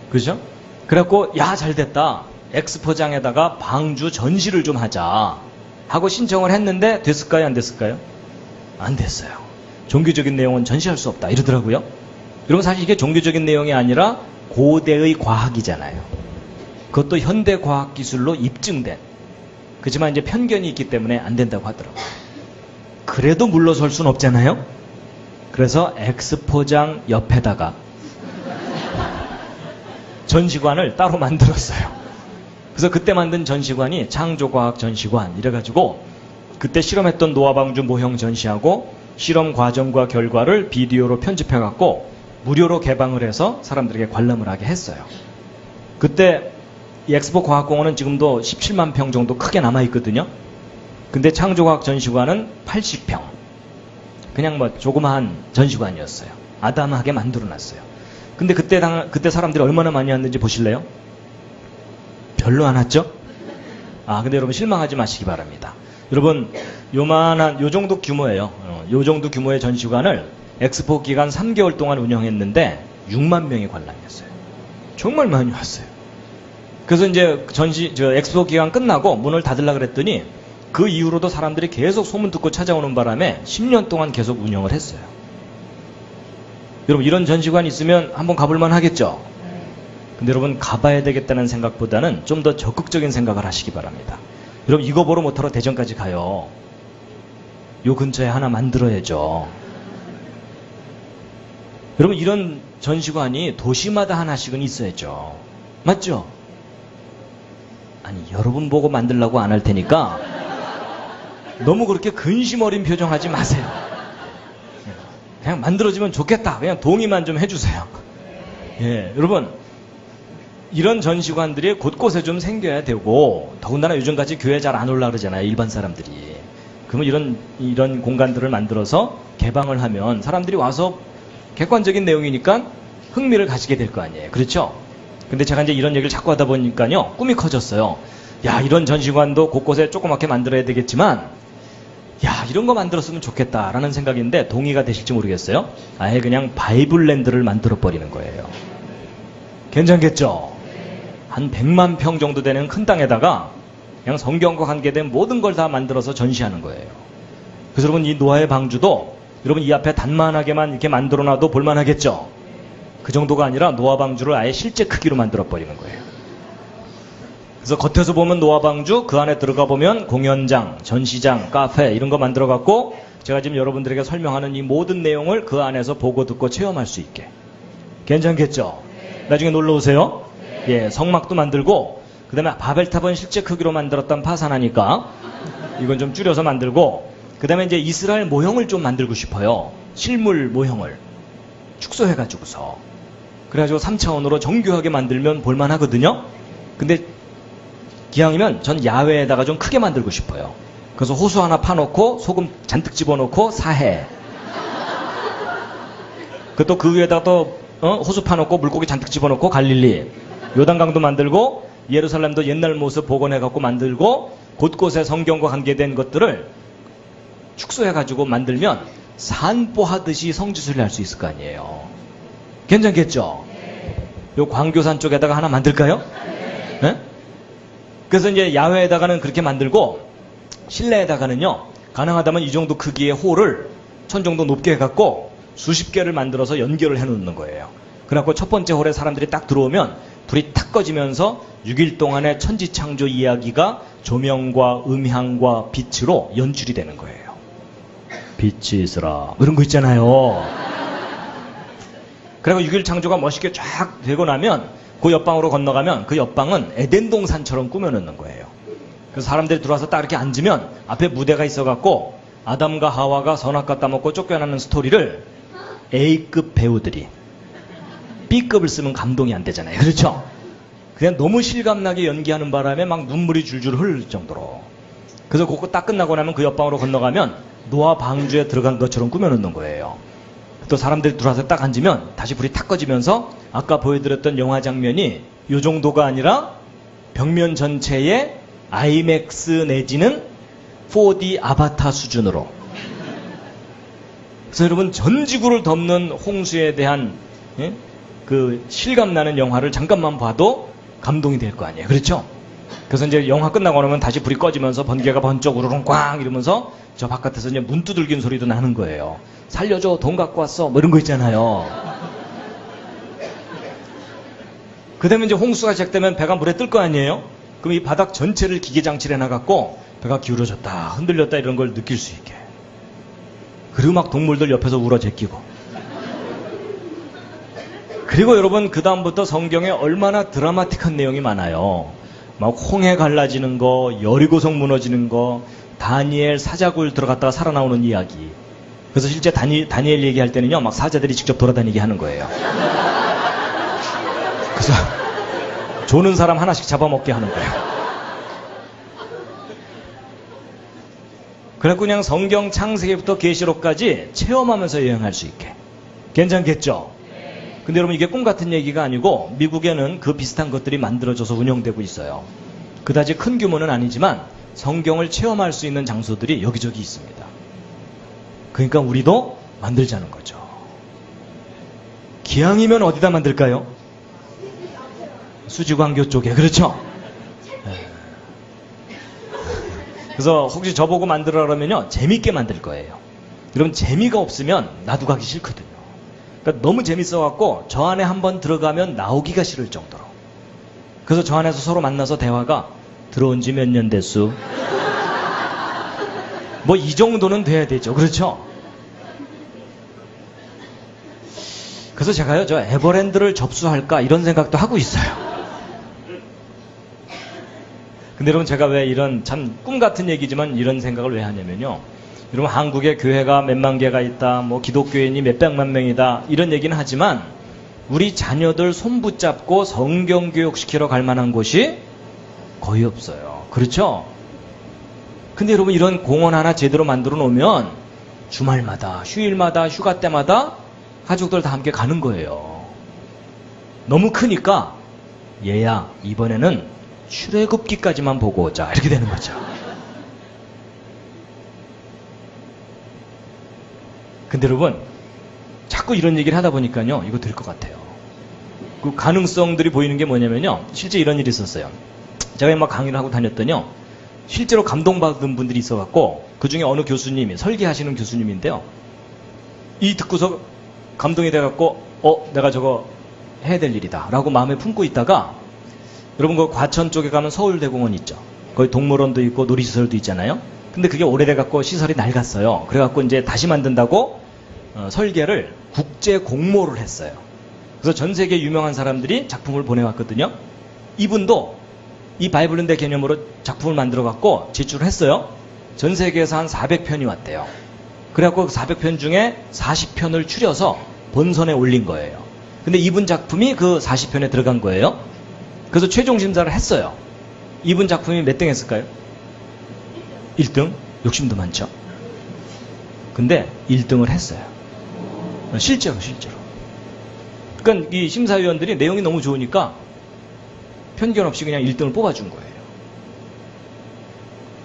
그죠? 그래갖고 야 잘됐다. 엑스포장에다가 방주 전시를 좀 하자 하고 신청을 했는데 됐을까요? 안 됐을까요? 안 됐어요. 종교적인 내용은 전시할 수 없다 이러더라고요. 여러분 사실 이게 종교적인 내용이 아니라 고대의 과학이잖아요. 그것도 현대 과학 기술로 입증된. 그렇지만 이제 편견이 있기 때문에 안 된다고 하더라고요. 그래도 물러설 수는 없잖아요. 그래서 엑스포장 옆에다가 전시관을 따로 만들었어요. 그래서 그때 만든 전시관이 창조과학 전시관 이래가지고 그때 실험했던 노아방주 모형 전시하고 실험 과정과 결과를 비디오로 편집해갖고 무료로 개방을 해서 사람들에게 관람을 하게 했어요. 그때 이 엑스포 과학공원은 지금도 17만 평 정도 크게 남아있거든요. 근데 창조과학 전시관은 80평. 그냥 뭐 조그마한 전시관이었어요. 아담하게 만들어놨어요. 근데 그때 사람들이 얼마나 많이 왔는지 보실래요? 별로 안 왔죠? 근데 여러분 실망하지 마시기 바랍니다. 여러분 요 정도 규모예요. 요 정도 규모의 전시관을 엑스포 기간 3개월 동안 운영했는데 6만 명이 관람했어요. 정말 많이 왔어요. 그래서 이제 엑스포 기간 끝나고 문을 닫으려고 그랬더니 그 이후로도 사람들이 계속 소문 듣고 찾아오는 바람에 10년 동안 계속 운영을 했어요. 여러분 이런 전시관 있으면 한번 가볼만 하겠죠? 근데 여러분 가봐야 되겠다는 생각보다는 좀 더 적극적인 생각을 하시기 바랍니다. 여러분 이거 보러 못하러 대전까지 가요. 요 근처에 하나 만들어야죠. 여러분, 이런 전시관이 도시마다 하나씩은 있어야죠. 맞죠? 아니, 여러분 보고 만들라고 안 할 테니까 너무 그렇게 근심 어린 표정 하지 마세요. 그냥 만들어지면 좋겠다. 그냥 동의만 좀 해주세요. 예, 여러분, 이런 전시관들이 곳곳에 좀 생겨야 되고, 더군다나 요즘같이 교회 잘 안 올라 그러잖아요, 일반 사람들이. 그러면 이런 공간들을 만들어서 개방을 하면 사람들이 와서 객관적인 내용이니까 흥미를 가지게 될 거 아니에요. 그렇죠? 근데 제가 이제 이런 얘기를 자꾸 하다 보니까요, 꿈이 커졌어요. 야, 이런 전시관도 곳곳에 조그맣게 만들어야 되겠지만, 야, 이런 거 만들었으면 좋겠다라는 생각인데 동의가 되실지 모르겠어요. 아예 그냥 바이블랜드를 만들어버리는 거예요. 괜찮겠죠? 한 100만 평 정도 되는 큰 땅에다가 그냥 성경과 관계된 모든 걸 다 만들어서 전시하는 거예요. 그래서 여러분, 이 노아의 방주도 여러분 이 앞에 단만하게만 이렇게 만들어놔도 볼만하겠죠? 그 정도가 아니라 노아 방주를 아예 실제 크기로 만들어버리는 거예요. 그래서 겉에서 보면 노아 방주, 그 안에 들어가 보면 공연장, 전시장, 카페 이런 거 만들어갖고 제가 지금 여러분들에게 설명하는 이 모든 내용을 그 안에서 보고 듣고 체험할 수 있게. 괜찮겠죠? 나중에 놀러 오세요. 예, 성막도 만들고, 그 다음에 바벨탑은 실제 크기로 만들었던 파산하니까 이건 좀 줄여서 만들고, 그 다음에 이제 이스라엘 모형을 좀 만들고 싶어요. 실물 모형을 축소해가지고서. 그래가지고 3차원으로 정교하게 만들면 볼만하거든요. 근데 기왕이면 전 야외에다가 좀 크게 만들고 싶어요. 그래서 호수 하나 파놓고 소금 잔뜩 집어넣고 사해. 또 그 위에다가 또 호수 파놓고 물고기 잔뜩 집어넣고 갈릴리. 요단강도 만들고 예루살렘도 옛날 모습 복원해갖고 만들고 곳곳에 성경과 관계된 것들을 축소해가지고 만들면 산보하듯이 성지순례 할 수 있을 거 아니에요. 괜찮겠죠? 요 광교산 쪽에다가 하나 만들까요? 네? 그래서 이제 야외에다가는 그렇게 만들고 실내에다가는요, 가능하다면 이 정도 크기의 홀을 1000 정도 높게 해갖고 수십 개를 만들어서 연결을 해놓는 거예요. 그래갖고 첫 번째 홀에 사람들이 딱 들어오면 불이 탁 꺼지면서 6일 동안의 천지창조 이야기가 조명과 음향과 빛으로 연출이 되는 거예요. 빛이 있으라 이런 거 있잖아요. 그리고 6일 창조가 멋있게 쫙 되고 나면 그 옆방으로 건너가면 그 옆방은 에덴 동산처럼 꾸며놓는 거예요. 그래서 사람들이 들어와서 딱 이렇게 앉으면 앞에 무대가 있어갖고 아담과 하와가 선악과 따먹고 쫓겨나는 스토리를 A급 배우들이, B급을 쓰면 감동이 안 되잖아요. 그렇죠? 그냥 너무 실감나게 연기하는 바람에 막 눈물이 줄줄 흐를 정도로. 그래서 그거 딱 끝나고 나면 그 옆방으로 건너가면 노아 방주에 들어간 것처럼 꾸며놓는 거예요. 또 사람들이 들어와서 딱 앉으면 다시 불이 탁 꺼지면서 아까 보여드렸던 영화 장면이 이 정도가 아니라 벽면 전체에 아이맥스 내지는 4D 아바타 수준으로. 그래서 여러분, 전 지구를 덮는 홍수에 대한 그 실감나는 영화를 잠깐만 봐도 감동이 될 거 아니에요. 그렇죠? 그래서 이제 영화 끝나고 나면 다시 불이 꺼지면서 번개가 번쩍 우르릉 꽝 이러면서 저 바깥에서 이제 문 두들긴 소리도 나는 거예요. 살려줘, 돈 갖고 왔어, 뭐 이런 거 있잖아요. 그 다음에 이제 홍수가 시작되면 배가 물에 뜰 거 아니에요? 그럼 이 바닥 전체를 기계장치를 해놔갖고 배가 기울어졌다, 흔들렸다 이런 걸 느낄 수 있게. 그리고 막 동물들 옆에서 울어 제끼고. 그리고 여러분, 그 다음부터 성경에 얼마나 드라마틱한 내용이 많아요. 막 홍해 갈라지는 거, 여리고성 무너지는 거, 다니엘 사자굴 들어갔다가 살아나오는 이야기. 그래서 실제 다니엘 얘기할 때는요, 막 사자들이 직접 돌아다니게 하는 거예요. 그래서 조는 사람 하나씩 잡아먹게 하는 거예요. 그래갖고 그냥 성경 창세기부터 계시록까지 체험하면서 여행할 수 있게. 괜찮겠죠? 근데 여러분, 이게 꿈 같은 얘기가 아니고 미국에는 그 비슷한 것들이 만들어져서 운영되고 있어요. 그다지 큰 규모는 아니지만 성경을 체험할 수 있는 장소들이 여기저기 있습니다. 그러니까 우리도 만들자는 거죠. 기왕이면 어디다 만들까요? 수지광교 쪽에. 그렇죠? 그래서 혹시 저보고 만들어 그러면요, 재밌게 만들 거예요. 여러분, 재미가 없으면 나도 가기 싫거든요. 그러니까 너무 재밌어갖고 저 안에 한번 들어가면 나오기가 싫을 정도로. 그래서 저 안에서 서로 만나서 대화가 들어온 지 몇 년 됐수? 뭐 이 정도는 돼야 되죠. 그렇죠? 그래서 제가요, 저 에버랜드를 접수할까 이런 생각도 하고 있어요. 근데 여러분, 제가 왜 이런 참 꿈 같은 얘기지만 이런 생각을 왜 하냐면요. 여러분, 한국에 교회가 몇만 개가 있다, 뭐 기독교인이 몇백만 명이다, 이런 얘기는 하지만 우리 자녀들 손 붙잡고 성경 교육시키러 갈 만한 곳이 거의 없어요. 그렇죠? 근데 여러분, 이런 공원 하나 제대로 만들어 놓으면 주말마다, 휴일마다, 휴가 때마다 가족들 다 함께 가는 거예요. 너무 크니까 얘야, 이번에는 출애굽기까지만 보고 오자, 이렇게 되는 거죠. 근데 여러분, 자꾸 이런 얘기를 하다 보니까요, 이거 될 것 같아요. 그 가능성들이 보이는 게 뭐냐면요, 실제 이런 일이 있었어요. 제가 막 강의를 하고 다녔더니요, 실제로 감동받은 분들이 있어갖고, 그 중에 어느 교수님이, 설계하시는 교수님인데요, 이 듣고서 감동이 돼갖고, 내가 저거 해야 될 일이다 라고 마음에 품고 있다가, 여러분, 그 과천 쪽에 가면 서울대공원 있죠. 거기 동물원도 있고 놀이시설도 있잖아요. 근데 그게 오래돼갖고 시설이 낡았어요. 그래갖고 이제 다시 만든다고 설계를 국제 공모를 했어요. 그래서 전 세계 유명한 사람들이 작품을 보내왔거든요. 이분도 이 바이블린대 개념으로 작품을 만들어갖고 제출을 했어요. 전 세계에서 한 400편이 왔대요. 그래갖고 그 400편 중에 40편을 추려서 본선에 올린 거예요. 근데 이분 작품이 그 40편에 들어간 거예요. 그래서 최종 심사를 했어요. 이분 작품이 몇 등 했을까요? 1등? 욕심도 많죠. 근데 1등을 했어요. 실제로. 그러니까 이 심사위원들이 내용이 너무 좋으니까 편견 없이 그냥 1등을 뽑아준 거예요.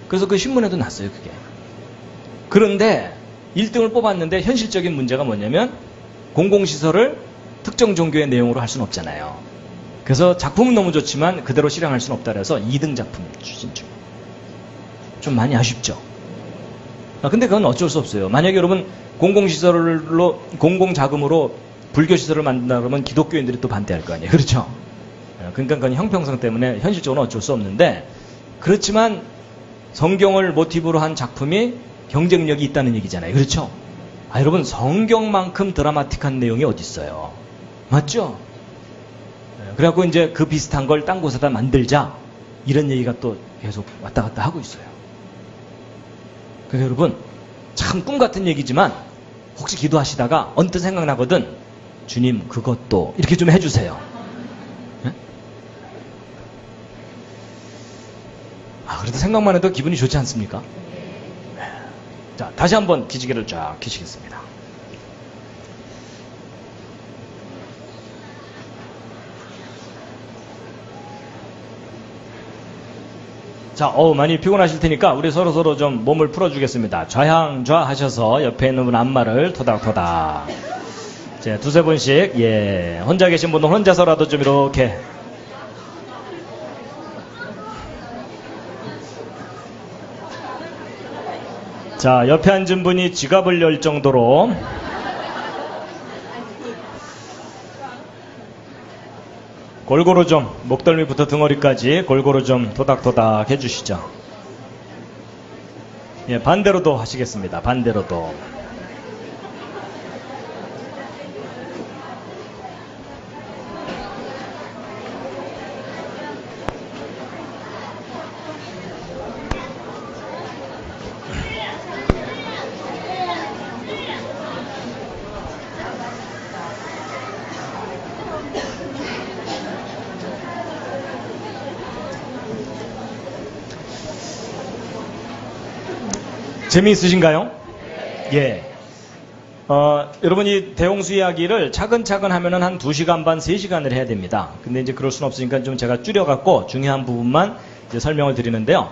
그래서 그 신문에도 났어요, 그게. 그런데 1등을 뽑았는데 현실적인 문제가 뭐냐면 공공시설을 특정 종교의 내용으로 할 수는 없잖아요. 그래서 작품은 너무 좋지만 그대로 실행할 수는 없다 그래서 2등 작품 추진 중. 좀 많이 아쉽죠. 근데 그건 어쩔 수 없어요. 만약에 여러분 공공시설로, 공공자금으로 불교시설을 만든다 그러면 기독교인들이 또 반대할 거 아니에요. 그렇죠? 그러니까 그건 형평성 때문에 현실적으로 어쩔 수 없는데, 그렇지만 성경을 모티브로 한 작품이 경쟁력이 있다는 얘기잖아요. 그렇죠? 여러분, 성경만큼 드라마틱한 내용이 어디 있어요? 맞죠? 그래갖고 이제 그 비슷한 걸 딴 곳에다 만들자, 이런 얘기가 또 계속 왔다 갔다 하고 있어요. 그래서 여러분, 참 꿈 같은 얘기지만 혹시 기도하시다가 언뜻 생각나거든, 주님 그것도 이렇게 좀 해주세요. 네? 그래도 생각만 해도 기분이 좋지 않습니까? 자, 다시 한번 기지개를 쫙 켜시겠습니다. 자, 많이 피곤하실 테니까 우리 서로 좀 몸을 풀어주겠습니다. 좌향좌 하셔서 옆에 있는 분 안마를 토닥토닥. 자, 두세 분씩, 혼자 계신 분은 혼자서라도 좀 이렇게. 자, 옆에 앉은 분이 지갑을 열 정도로. 골고루 좀, 목덜미부터 등허리까지 골고루 좀 토닥토닥 해주시죠. 반대로도 하시겠습니다. 반대로도. 재미있으신가요? 예. 여러분이 대홍수 이야기를 차근차근 하면은 한 2시간 반, 3시간을 해야 됩니다. 근데 이제 그럴 수는 없으니까 좀 제가 줄여갖고 중요한 부분만 이제 설명을 드리는데요.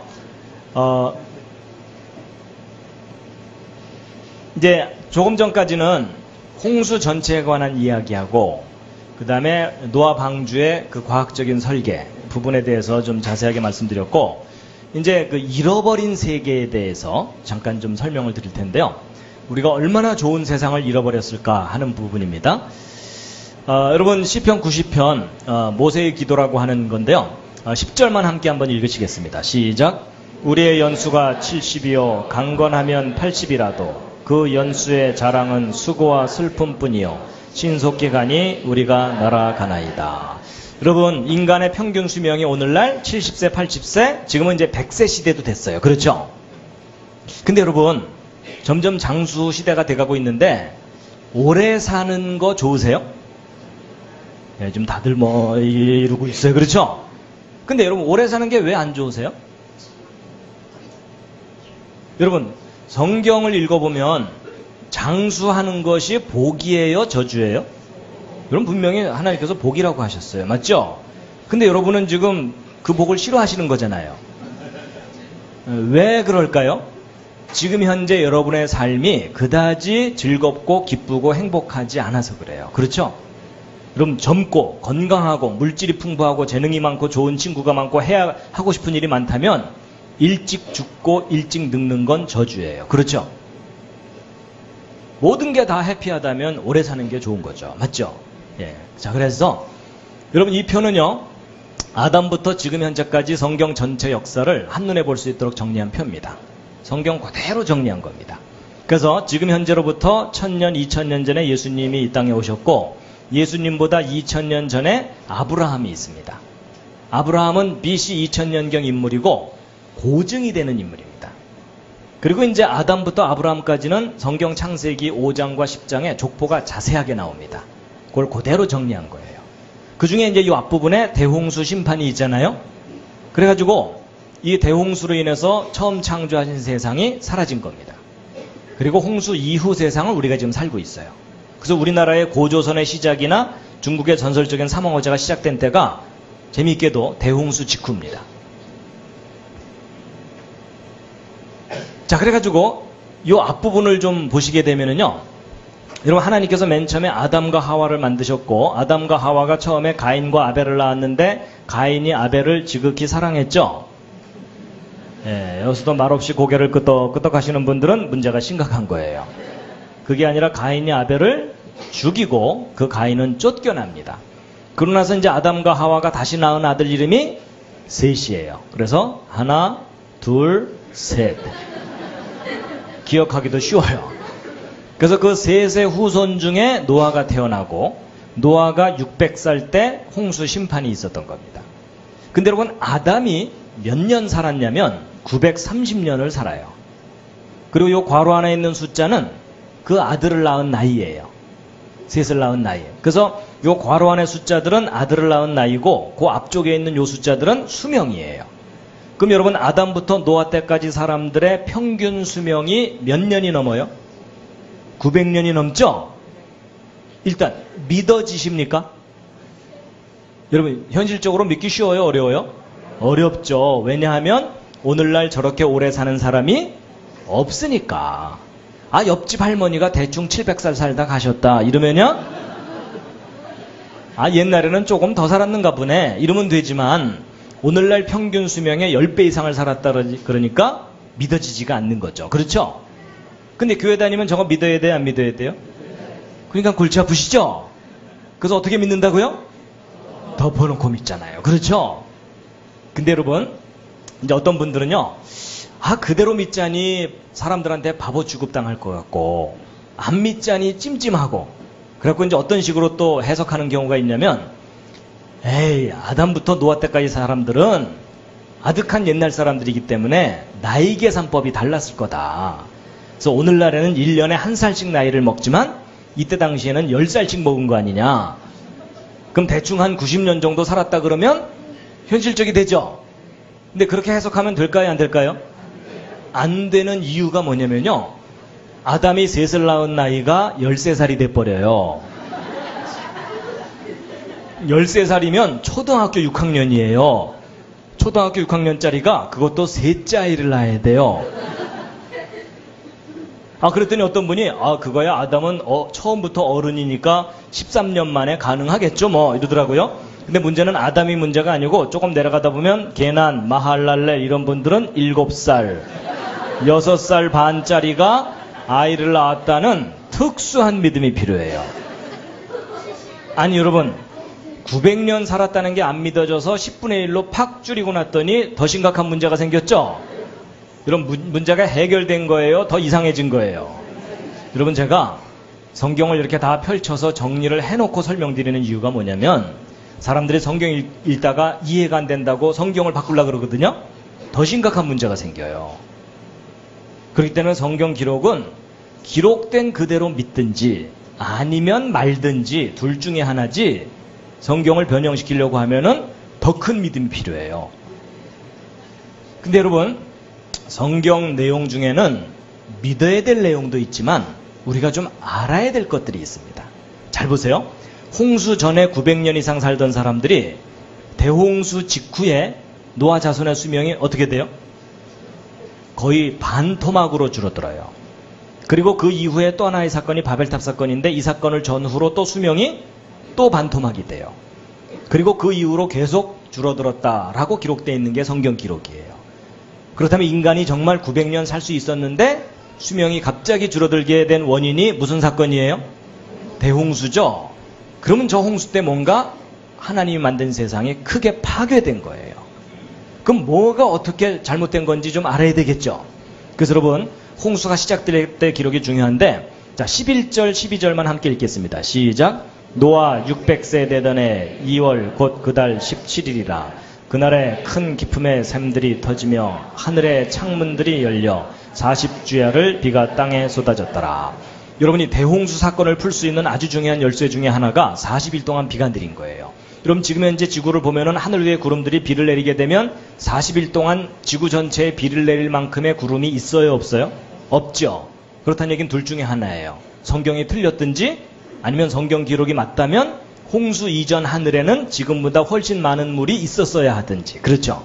이제 조금 전까지는 홍수 전체에 관한 이야기하고, 그 다음에 노아 방주의 그 과학적인 설계 부분에 대해서 좀 자세하게 말씀드렸고, 이제 그 잃어버린 세계에 대해서 잠깐 좀 설명을 드릴 텐데요. 우리가 얼마나 좋은 세상을 잃어버렸을까 하는 부분입니다. 여러분, 시편 90편 모세의 기도라고 하는 건데요. 10절만 함께 한번 읽으시겠습니다. 시작. 우리의 연수가 70이요 강건하면 80이라도 그 연수의 자랑은 수고와 슬픔뿐이요 신속히 가니 우리가 날아가나이다. 여러분, 인간의 평균 수명이 오늘날 70세, 80세, 지금은 이제 100세 시대도 됐어요. 그렇죠? 근데 여러분, 점점 장수 시대가 돼가고 있는데 오래 사는 거 좋으세요? 네, 좀 다들 뭐 이러고 있어요. 그렇죠? 근데 여러분, 오래 사는 게 왜 안 좋으세요? 여러분, 성경을 읽어보면 장수하는 것이 복이에요, 저주예요? 여러분, 분명히 하나님께서 복이라고 하셨어요. 맞죠? 근데 여러분은 지금 그 복을 싫어하시는 거잖아요. 왜 그럴까요? 지금 현재 여러분의 삶이 그다지 즐겁고 기쁘고 행복하지 않아서 그래요. 그렇죠? 여러분, 젊고 건강하고 물질이 풍부하고 재능이 많고 좋은 친구가 많고 하고 싶은 일이 많다면 일찍 죽고 일찍 늙는 건 저주예요. 그렇죠? 모든 게 다 해피하다면 오래 사는 게 좋은 거죠. 맞죠? 예. 자, 그래서 여러분, 이 표는요, 아담부터 지금 현재까지 성경 전체 역사를 한눈에 볼 수 있도록 정리한 표입니다. 성경 그대로 정리한 겁니다. 그래서 지금 현재로부터 1000년, 2000년 전에 예수님이 이 땅에 오셨고, 예수님보다 2000년 전에 아브라함이 있습니다. 아브라함은 BC 2000년경 인물이고 고증이 되는 인물입니다. 그리고 이제 아담부터 아브라함까지는 성경 창세기 5장과 10장에 족보가 자세하게 나옵니다. 그걸 그대로 정리한 거예요. 그 중에 이제 이 앞부분에 대홍수 심판이 있잖아요. 그래가지고 이 대홍수로 인해서 처음 창조하신 세상이 사라진 겁니다. 그리고 홍수 이후 세상을 우리가 지금 살고 있어요. 그래서 우리나라의 고조선의 시작이나 중국의 전설적인 삼왕어제가 시작된 때가 재미있게도 대홍수 직후입니다. 자, 그래가지고 이 앞부분을 좀 보시게 되면은요, 여러분, 하나님께서 맨 처음에 아담과 하와를 만드셨고, 아담과 하와가 처음에 가인과 아벨을 낳았는데 가인이 아벨을 지극히 사랑했죠. 예, 여기서도 말없이 고개를 끄덕끄덕 하시는 분들은 문제가 심각한 거예요. 그게 아니라 가인이 아벨을 죽이고 그 가인은 쫓겨납니다. 그러고 나서 이제 아담과 하와가 다시 낳은 아들 이름이 셋이에요. 그래서 하나, 둘, 셋. 기억하기도 쉬워요. 그래서 그 셋의 후손 중에 노아가 태어나고, 노아가 600살 때 홍수 심판이 있었던 겁니다. 근데 여러분, 아담이 몇 년 살았냐면 930년을 살아요. 그리고 요 괄호 안에 있는 숫자는 그 아들을 낳은 나이예요. 셋을 낳은 나이. 그래서 요 괄호 안의 숫자들은 아들을 낳은 나이고, 그 앞쪽에 있는 요 숫자들은 수명이에요. 그럼 여러분, 아담부터 노아 때까지 사람들의 평균 수명이 몇 년이 넘어요? 900년이 넘죠? 일단 믿어지십니까? 여러분, 현실적으로 믿기 쉬워요? 어려워요? 어렵죠. 왜냐하면 오늘날 저렇게 오래 사는 사람이 없으니까. 아, 옆집 할머니가 대충 700살 살다 가셨다 이러면요, 아, 옛날에는 조금 더 살았는가 보네 이러면 되지만, 오늘날 평균 수명의 10배 이상을 살았다 그러니까 믿어지지가 않는 거죠. 그렇죠? 근데 교회 다니면 저거 믿어야 돼요? 안 믿어야 돼요? 그러니까 골치 아프시죠? 그래서 어떻게 믿는다고요? 덮어놓고 믿잖아요. 그렇죠? 근데 여러분, 이제 어떤 분들은요, 아, 그대로 믿자니 사람들한테 바보 취급당할 것 같고, 안 믿자니 찜찜하고, 그래갖고 이제 어떤 식으로 또 해석하는 경우가 있냐면, 에이, 아담부터 노아 때까지 사람들은 아득한 옛날 사람들이기 때문에 나이 계산법이 달랐을 거다. 그래서 오늘날에는 1년에 한 살씩 나이를 먹지만 이때 당시에는 10살씩 먹은 거 아니냐. 그럼 대충 한 90년 정도 살았다 그러면 현실적이 되죠. 근데 그렇게 해석하면 될까요? 안 될까요? 안 되는 이유가 뭐냐면요, 아담이 셋을 낳은 나이가 13살이 돼버려요. 13살이면 초등학교 6학년이에요. 초등학교 6학년짜리가 그것도 셋째 아이를 낳아야 돼요. 아, 그랬더니 어떤 분이, 아, 그거야, 아담은 처음부터 어른이니까 13년 만에 가능하겠죠 뭐 이러더라고요. 근데 문제는 아담이 문제가 아니고, 조금 내려가다 보면 게난, 마할랄렐 이런 분들은 7살, 6살 반짜리가 아이를 낳았다는 특수한 믿음이 필요해요. 아니 여러분, 900년 살았다는 게 안 믿어져서 10분의 1로 팍 줄이고 났더니 더 심각한 문제가 생겼죠? 이런 문제가 해결된 거예요? 더 이상해진 거예요? 여러분, 제가 성경을 이렇게 다 펼쳐서 정리를 해놓고 설명드리는 이유가 뭐냐면, 사람들이 성경 읽다가 이해가 안 된다고 성경을 바꾸려고 그러거든요. 더 심각한 문제가 생겨요. 그렇기 때문에 성경 기록은 기록된 그대로 믿든지 아니면 말든지 둘 중에 하나지, 성경을 변형시키려고 하면은 더 큰 믿음이 필요해요. 근데 여러분, 성경 내용 중에는 믿어야 될 내용도 있지만 우리가 좀 알아야 될 것들이 있습니다. 잘 보세요. 홍수 전에 900년 이상 살던 사람들이 대홍수 직후에 노아 자손의 수명이 어떻게 돼요? 거의 반토막으로 줄어들어요. 그리고 그 이후에 또 하나의 사건이 바벨탑 사건인데, 이 사건을 전후로 또 수명이 또 반토막이 돼요. 그리고 그 이후로 계속 줄어들었다라고 기록되어 있는 게 성경 기록이에요. 그렇다면 인간이 정말 900년 살 수 있었는데 수명이 갑자기 줄어들게 된 원인이 무슨 사건이에요? 대홍수죠. 그러면 저 홍수 때 뭔가 하나님이 만든 세상이 크게 파괴된 거예요. 그럼 뭐가 어떻게 잘못된 건지 좀 알아야 되겠죠. 그래서 여러분, 홍수가 시작될 때 기록이 중요한데, 자, 11절 12절만 함께 읽겠습니다. 시작. 노아 600세 되던 해 2월 곧 그달 17일이라 그날에 큰 기품의 샘들이 터지며 하늘의 창문들이 열려 40주야를 비가 땅에 쏟아졌더라. 여러분이 대홍수 사건을 풀 수 있는 아주 중요한 열쇠 중에 하나가 40일 동안 비가 내린 거예요. 여러분, 지금 현재 지구를 보면은 하늘 위에 구름들이 비를 내리게 되면 40일 동안 지구 전체에 비를 내릴 만큼의 구름이 있어요, 없어요? 없죠. 그렇다는 얘기는 둘 중에 하나예요. 성경이 틀렸든지 아니면 성경 기록이 맞다면 홍수 이전 하늘에는 지금보다 훨씬 많은 물이 있었어야 하든지. 그렇죠?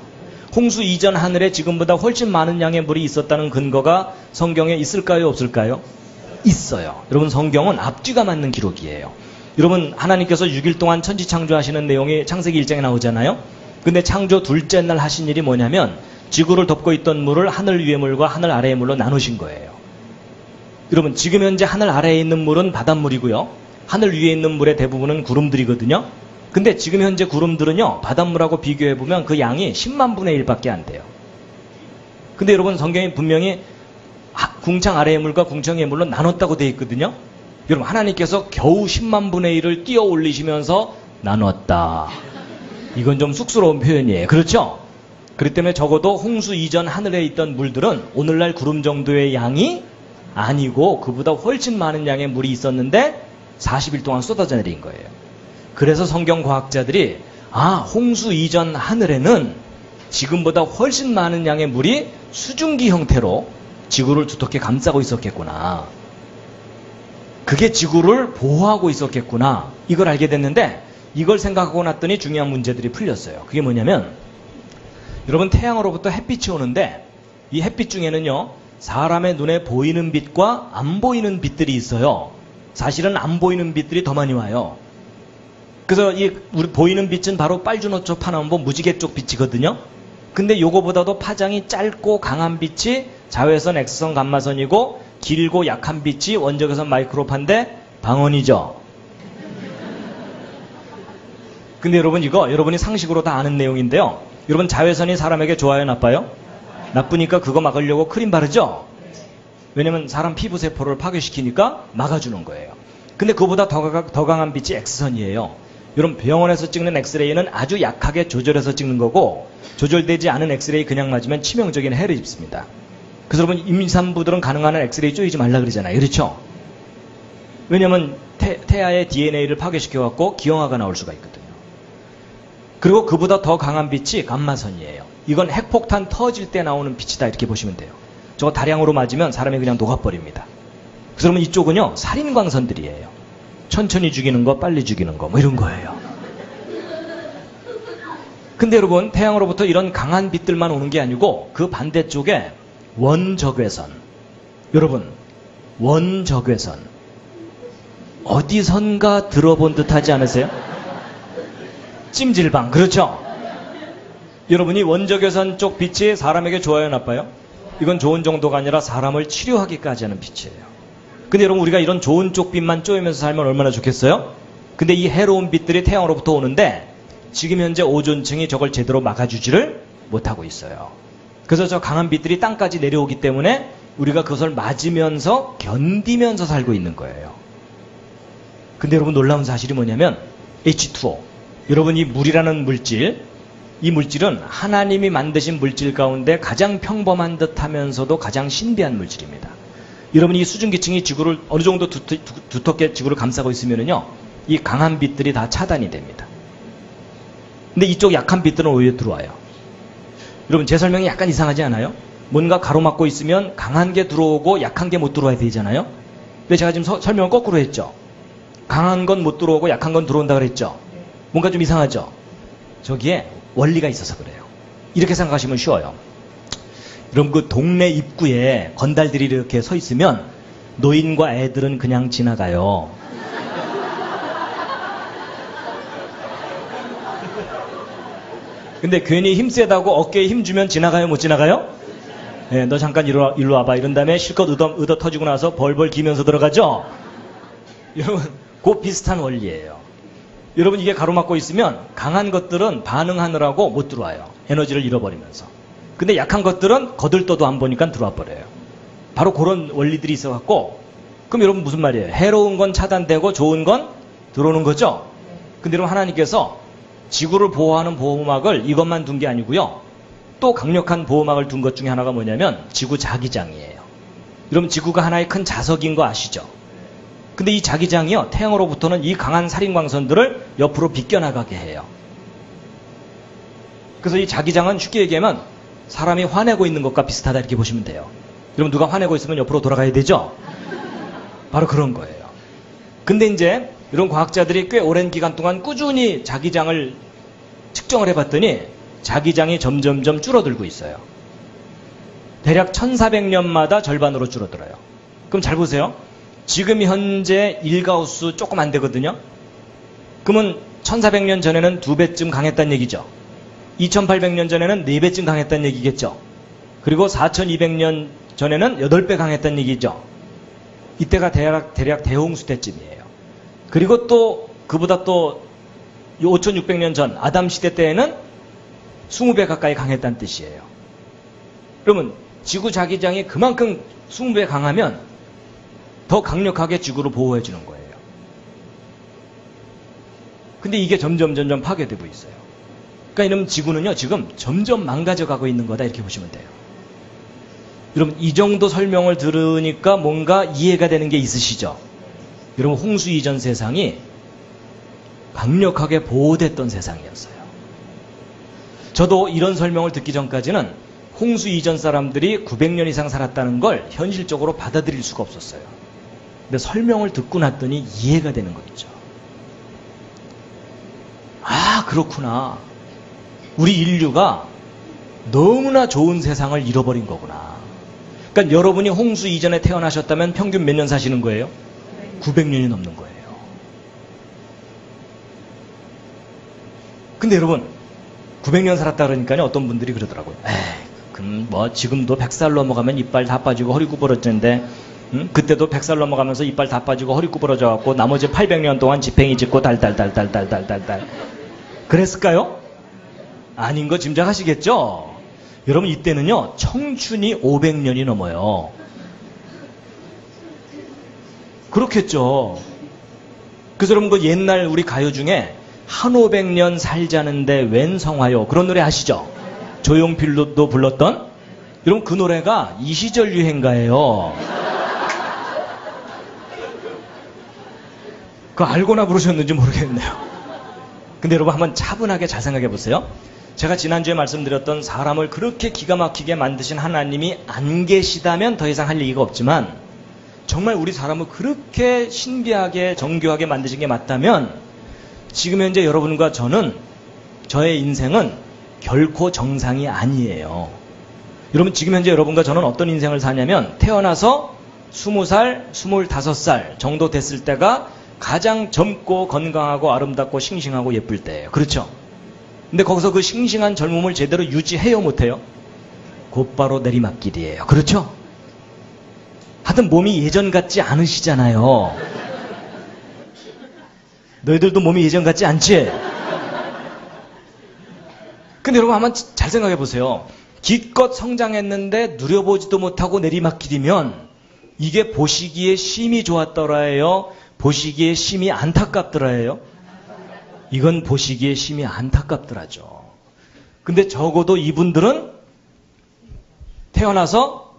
홍수 이전 하늘에 지금보다 훨씬 많은 양의 물이 있었다는 근거가 성경에 있을까요, 없을까요? 있어요. 여러분, 성경은 앞뒤가 맞는 기록이에요. 여러분, 하나님께서 6일 동안 천지 창조하시는 내용이 창세기 1장에 나오잖아요. 근데 창조 둘째 날 하신 일이 뭐냐면 지구를 덮고 있던 물을 하늘 위의 물과 하늘 아래의 물로 나누신 거예요. 여러분, 지금 현재 하늘 아래에 있는 물은 바닷물이고요, 하늘 위에 있는 물의 대부분은 구름들이거든요. 근데 지금 현재 구름들은요, 바닷물하고 비교해보면 그 양이 10만 분의 1밖에 안 돼요. 근데 여러분, 성경이 분명히 궁창 아래의 물과 궁창 위의 물로 나눴다고 되어 있거든요. 여러분, 하나님께서 겨우 10만 분의 1을 띄어 올리시면서 나눴다. 이건 좀 쑥스러운 표현이에요. 그렇죠? 그렇기 때문에 적어도 홍수 이전 하늘에 있던 물들은 오늘날 구름 정도의 양이 아니고 그보다 훨씬 많은 양의 물이 있었는데 40일 동안 쏟아져 내린 거예요. 그래서 성경 과학자들이 홍수 이전 하늘에는 지금보다 훨씬 많은 양의 물이 수증기 형태로 지구를 두텁게 감싸고 있었겠구나. 그게 지구를 보호하고 있었겠구나. 이걸 알게 됐는데, 이걸 생각하고 났더니 중요한 문제들이 풀렸어요. 그게 뭐냐면, 여러분, 태양으로부터 햇빛이 오는데 이 햇빛 중에는요, 사람의 눈에 보이는 빛과 안 보이는 빛들이 있어요. 사실은 안 보이는 빛들이 더 많이 와요. 그래서 우리 보이는 빛은 바로 빨주노초 파남보 무지개 쪽 빛이거든요. 근데 요거보다도 파장이 짧고 강한 빛이 자외선 X선 감마선이고, 길고 약한 빛이 원적외선 마이크로파인데 방언이죠. 근데 여러분, 이거 여러분이 상식으로 다 아는 내용인데요. 여러분, 자외선이 사람에게 좋아요, 나빠요? 나쁘니까 그거 막으려고 크림 바르죠? 왜냐면 사람 피부세포를 파괴시키니까 막아주는 거예요. 근데 그보다 더 강한 빛이 X선이에요. 여러분, 병원에서 찍는 엑스레이는 아주 약하게 조절해서 찍는 거고, 조절되지 않은 엑스레이 그냥 맞으면 치명적인 해를 입습니다. 그래서 여러분, 임산부들은 가능한 한 엑스레이 쪼이지 말라 그러잖아요. 그렇죠? 왜냐면 태아의 DNA를 파괴시켜갖고 기형아가 나올 수가 있거든요. 그리고 그보다 더 강한 빛이 감마선이에요. 이건 핵폭탄 터질 때 나오는 빛이다, 이렇게 보시면 돼요. 저거 다량으로 맞으면 사람이 그냥 녹아버립니다. 그래서 여러분, 이쪽은요, 살인광선들이에요. 천천히 죽이는 거, 빨리 죽이는 거, 뭐 이런 거예요. 근데 여러분, 태양으로부터 이런 강한 빛들만 오는 게 아니고 그 반대쪽에 원적외선. 여러분, 원적외선. 어디선가 들어본 듯 하지 않으세요? 찜질방, 그렇죠? 여러분이 원적외선 쪽 빛이 사람에게 좋아요, 나빠요? 이건 좋은 정도가 아니라 사람을 치료하기까지 하는 빛이에요. 근데 여러분, 우리가 이런 좋은 쪽 빛만 쪼이면서 살면 얼마나 좋겠어요? 근데 이 해로운 빛들이 태양으로부터 오는데 지금 현재 오존층이 저걸 제대로 막아주지를 못하고 있어요. 그래서 저 강한 빛들이 땅까지 내려오기 때문에 우리가 그것을 맞으면서 견디면서 살고 있는 거예요. 근데 여러분 놀라운 사실이 뭐냐면 H2O. 여러분 이 물이라는 물질, 이 물질은 하나님이 만드신 물질 가운데 가장 평범한 듯 하면서도 가장 신비한 물질입니다. 여러분 이 수증기층이 지구를 어느 정도 두텁게 지구를 감싸고 있으면요, 이 강한 빛들이 다 차단이 됩니다. 근데 이쪽 약한 빛들은 오히려 들어와요. 여러분 제 설명이 약간 이상하지 않아요? 뭔가 가로막고 있으면 강한 게 들어오고 약한 게 못 들어와야 되잖아요? 근데 제가 지금 설명을 거꾸로 했죠. 강한 건 못 들어오고 약한 건 들어온다 그랬죠. 뭔가 좀 이상하죠? 저기에 원리가 있어서 그래요. 이렇게 생각하시면 쉬워요. 여러분 그 동네 입구에 건달들이 이렇게 서 있으면 노인과 애들은 그냥 지나가요. 근데 괜히 힘세다고 어깨에 힘 주면 지나가요? 못 지나가요? 네, 너 잠깐 일로 와봐. 이런 다음에 실컷 얻어 터지고 나서 벌벌 기면서 들어가죠? 여러분 그 비슷한 원리예요. 여러분 이게 가로막고 있으면 강한 것들은 반응하느라고 못 들어와요. 에너지를 잃어버리면서. 근데 약한 것들은 거들떠도 안 보니까 들어와 버려요. 바로 그런 원리들이 있어갖고, 그럼 여러분 무슨 말이에요? 해로운 건 차단되고 좋은 건 들어오는 거죠? 근데 여러분 하나님께서 지구를 보호하는 보호막을 이것만 둔 게 아니고요, 또 강력한 보호막을 둔 것 중에 하나가 뭐냐면 지구 자기장이에요. 여러분 지구가 하나의 큰 자석인 거 아시죠? 근데 이 자기장이요, 태양으로부터는 이 강한 살인광선들을 옆으로 비껴나가게 해요. 그래서 이 자기장은 쉽게 얘기하면 사람이 화내고 있는 것과 비슷하다 이렇게 보시면 돼요. 여러분 누가 화내고 있으면 옆으로 돌아가야 되죠? 바로 그런 거예요. 근데 이제 이런 과학자들이 꽤 오랜 기간 동안 꾸준히 자기장을 측정을 해봤더니 자기장이 점점점 줄어들고 있어요. 대략 1400년마다 절반으로 줄어들어요. 그럼 잘 보세요. 지금 현재 1가우스 조금 안 되거든요. 그러면 1400년 전에는 2배쯤 강했다는 얘기죠. 2800년 전에는 4배쯤 강했다는 얘기겠죠. 그리고 4200년 전에는 8배 강했다는 얘기죠. 이때가 대략 대홍수 때쯤이에요. 그리고 또 그보다 또 5600년 전 아담 시대 때에는 20배 가까이 강했다는 뜻이에요. 그러면 지구 자기장이 그만큼 20배 강하면 더 강력하게 지구를 보호해 주는 거예요. 근데 이게 점점 파괴되고 있어요. 그러니까 이러면 지구는요 지금 점점 망가져 가고 있는 거다 이렇게 보시면 돼요. 여러분 이 정도 설명을 들으니까 뭔가 이해가 되는 게 있으시죠? 여러분 홍수 이전 세상이 강력하게 보호됐던 세상이었어요. 저도 이런 설명을 듣기 전까지는 홍수 이전 사람들이 900년 이상 살았다는 걸 현실적으로 받아들일 수가 없었어요. 근데 설명을 듣고 났더니 이해가 되는 거 있죠. 아 그렇구나. 우리 인류가 너무나 좋은 세상을 잃어버린 거구나. 그러니까 여러분이 홍수 이전에 태어나셨다면 평균 몇 년 사시는 거예요? 900년이 넘는 거예요. 근데 여러분 900년 살았다 그러니까 어떤 분들이 그러더라고요. 에이, 그럼 뭐 지금도 100살 넘어가면 이빨 다 빠지고 허리 구부러지는데 그때도 100살 넘어가면서 이빨 다 빠지고 허리 구부러져 갖고 나머지 800년 동안 지팽이 짚고 달달달달달달달달 그랬을까요? 아닌 거 짐작하시겠죠? 여러분 이때는요 청춘이 500년이 넘어요. 그렇겠죠. 그래서 여러분 그 옛날 우리 가요 중에 한 500년 살자는데 웬 성화요 그런 노래 아시죠? 조용필도 불렀던. 여러분 그 노래가 이 시절 유행가예요. 그거 알고나 부르셨는지 모르겠네요. 근데 여러분 한번 차분하게 잘 생각해 보세요. 제가 지난주에 말씀드렸던 사람을 그렇게 기가 막히게 만드신 하나님이 안 계시다면 더 이상 할 얘기가 없지만 정말 우리 사람을 그렇게 신비하게 정교하게 만드신 게 맞다면 지금 현재 여러분과 저의 인생은 결코 정상이 아니에요. 여러분 지금 현재 여러분과 저는 어떤 인생을 사냐면 태어나서 20살, 25살 정도 됐을 때가 가장 젊고 건강하고 아름답고 싱싱하고 예쁠 때예요. 그렇죠? 근데 거기서 그 싱싱한 젊음을 제대로 유지해요 못해요? 곧바로 내리막길이에요. 그렇죠? 하여튼 몸이 예전 같지 않으시잖아요. 너희들도 몸이 예전 같지 않지? 근데 여러분 한번 잘 생각해 보세요. 기껏 성장했는데 누려보지도 못하고 내리막길이면 이게 보시기에 심히 좋았더라예요? 보시기에 심히 안타깝더라예요? 이건 보시기에 심히 안타깝더라죠. 근데 적어도 이분들은 태어나서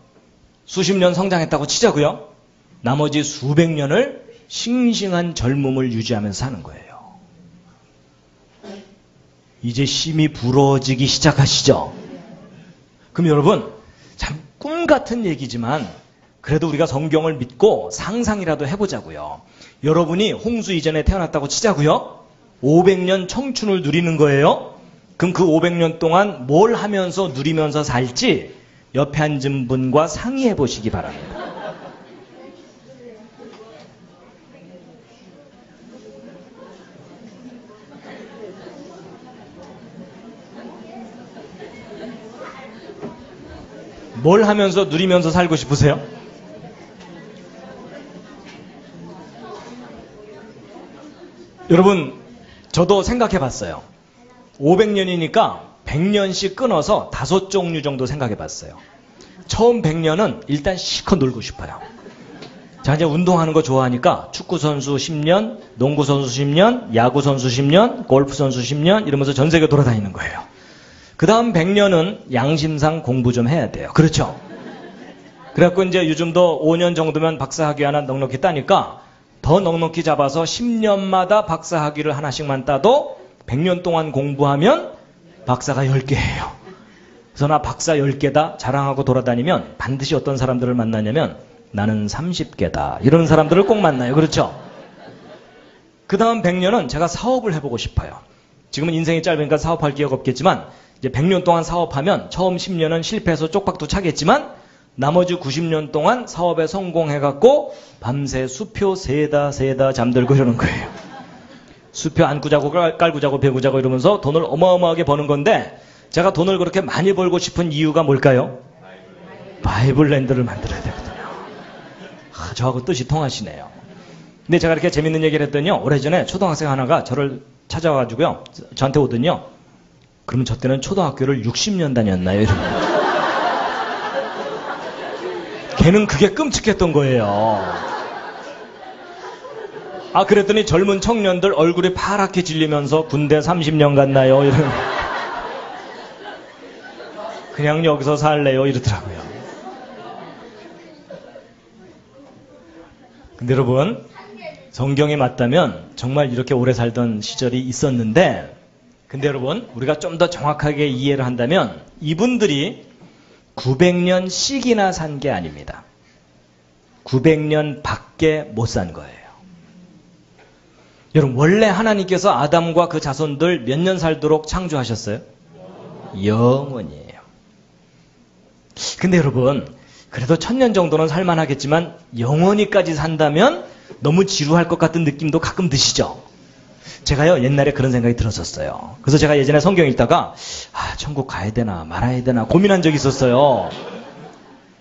수십 년 성장했다고 치자고요. 나머지 수백 년을 싱싱한 젊음을 유지하면서 사는 거예요. 이제 심히 부러워지기 시작하시죠? 그럼 여러분, 참 꿈 같은 얘기지만 그래도 우리가 성경을 믿고 상상이라도 해보자고요. 여러분이 홍수 이전에 태어났다고 치자고요. 500년 청춘을 누리는 거예요. 그럼 그 500년 동안 뭘 하면서 누리면서 살지 옆에 앉은 분과 상의해 보시기 바랍니다. 뭘 하면서 누리면서 살고 싶으세요? 여러분, 저도 생각해 봤어요. 500년이니까 100년씩 끊어서 5종류 정도 생각해 봤어요. 처음 100년은 일단 실컷 놀고 싶어요. 자, 이제 운동하는 거 좋아하니까 축구선수 10년, 농구선수 10년, 야구선수 10년, 골프선수 10년 이러면서 전 세계 돌아다니는 거예요. 그 다음 100년은 양심상 공부 좀 해야 돼요. 그렇죠? 그래갖고 이제 요즘도 5년 정도면 박사학위 하나 넉넉히 따니까 더 넉넉히 잡아서 10년마다 박사학위를 하나씩만 따도 100년 동안 공부하면 박사가 10개예요. 그래서 나 박사 10개다 자랑하고 돌아다니면 반드시 어떤 사람들을 만나냐면 나는 30개다. 이런 사람들을 꼭 만나요. 그렇죠? 그 다음 100년은 제가 사업을 해보고 싶어요. 지금은 인생이 짧으니까 사업할 기회가 없겠지만 이제 100년 동안 사업하면 처음 10년은 실패해서 쪽박도 차겠지만 나머지 90년 동안 사업에 성공해갖고 밤새 수표 세다 잠들고 이러는 거예요. 수표 안고 자고 깔고 자고 배고 자고 이러면서 돈을 어마어마하게 버는 건데 제가 돈을 그렇게 많이 벌고 싶은 이유가 뭘까요? 바이블랜드를 만들어야 되거든요. 저하고 뜻이 통하시네요. 근데 제가 이렇게 재밌는 얘기를 했더니요. 오래전에 초등학생 하나가 저를 찾아와가지고요. 저한테 오더니요. 그러면 저 때는 초등학교를 60년 다녔나요? 이러면. 걔는 그게 끔찍했던 거예요. 아, 그랬더니 젊은 청년들 얼굴이 파랗게 질리면서 군대 30년 갔나요? 이런. 그냥 여기서 살래요? 이러더라고요. 근데 여러분, 성경에 맞다면 정말 이렇게 오래 살던 시절이 있었는데, 근데 여러분, 우리가 좀 더 정확하게 이해를 한다면 이분들이 900년씩이나 산 게 아닙니다. 900년 밖에 못 산 거예요. 여러분, 원래 하나님께서 아담과 그 자손들 몇 년 살도록 창조하셨어요? 영원이에요. 근데 여러분, 그래도 1000년 정도는 살만하겠지만 영원히까지 산다면 너무 지루할 것 같은 느낌도 가끔 드시죠? 제가요, 옛날에 그런 생각이 들었었어요. 그래서 제가 예전에 성경 읽다가 천국 가야 되나 말아야 되나 고민한 적이 있었어요.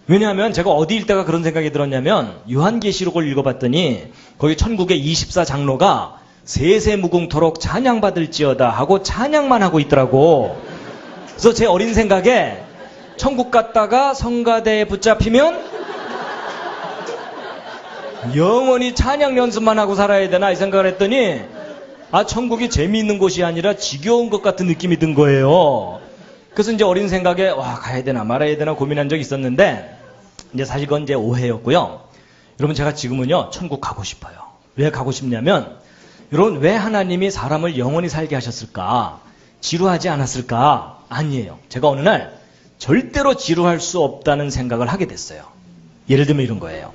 왜냐하면 제가 어디 읽다가 그런 생각이 들었냐면 요한계시록을 읽어봤더니 거기 천국의 24장로가 세세무궁토록 찬양받을지어다 하고 찬양만 하고 있더라고. 그래서 제 어린 생각에 천국 갔다가 성가대에 붙잡히면 영원히 찬양 연습만 하고 살아야 되나 이 생각을 했더니 천국이 재미있는 곳이 아니라 지겨운 것 같은 느낌이 든 거예요. 그래서 이제 어린 생각에 가야 되나 말아야 되나 고민한 적이 있었는데 이제 사실 그건 제 오해였고요. 여러분, 제가 지금은요 천국 가고 싶어요. 왜 가고 싶냐면 여러분, 왜 하나님이 사람을 영원히 살게 하셨을까? 지루하지 않았을까? 아니에요. 제가 어느 날 절대로 지루할 수 없다는 생각을 하게 됐어요. 예를 들면 이런 거예요.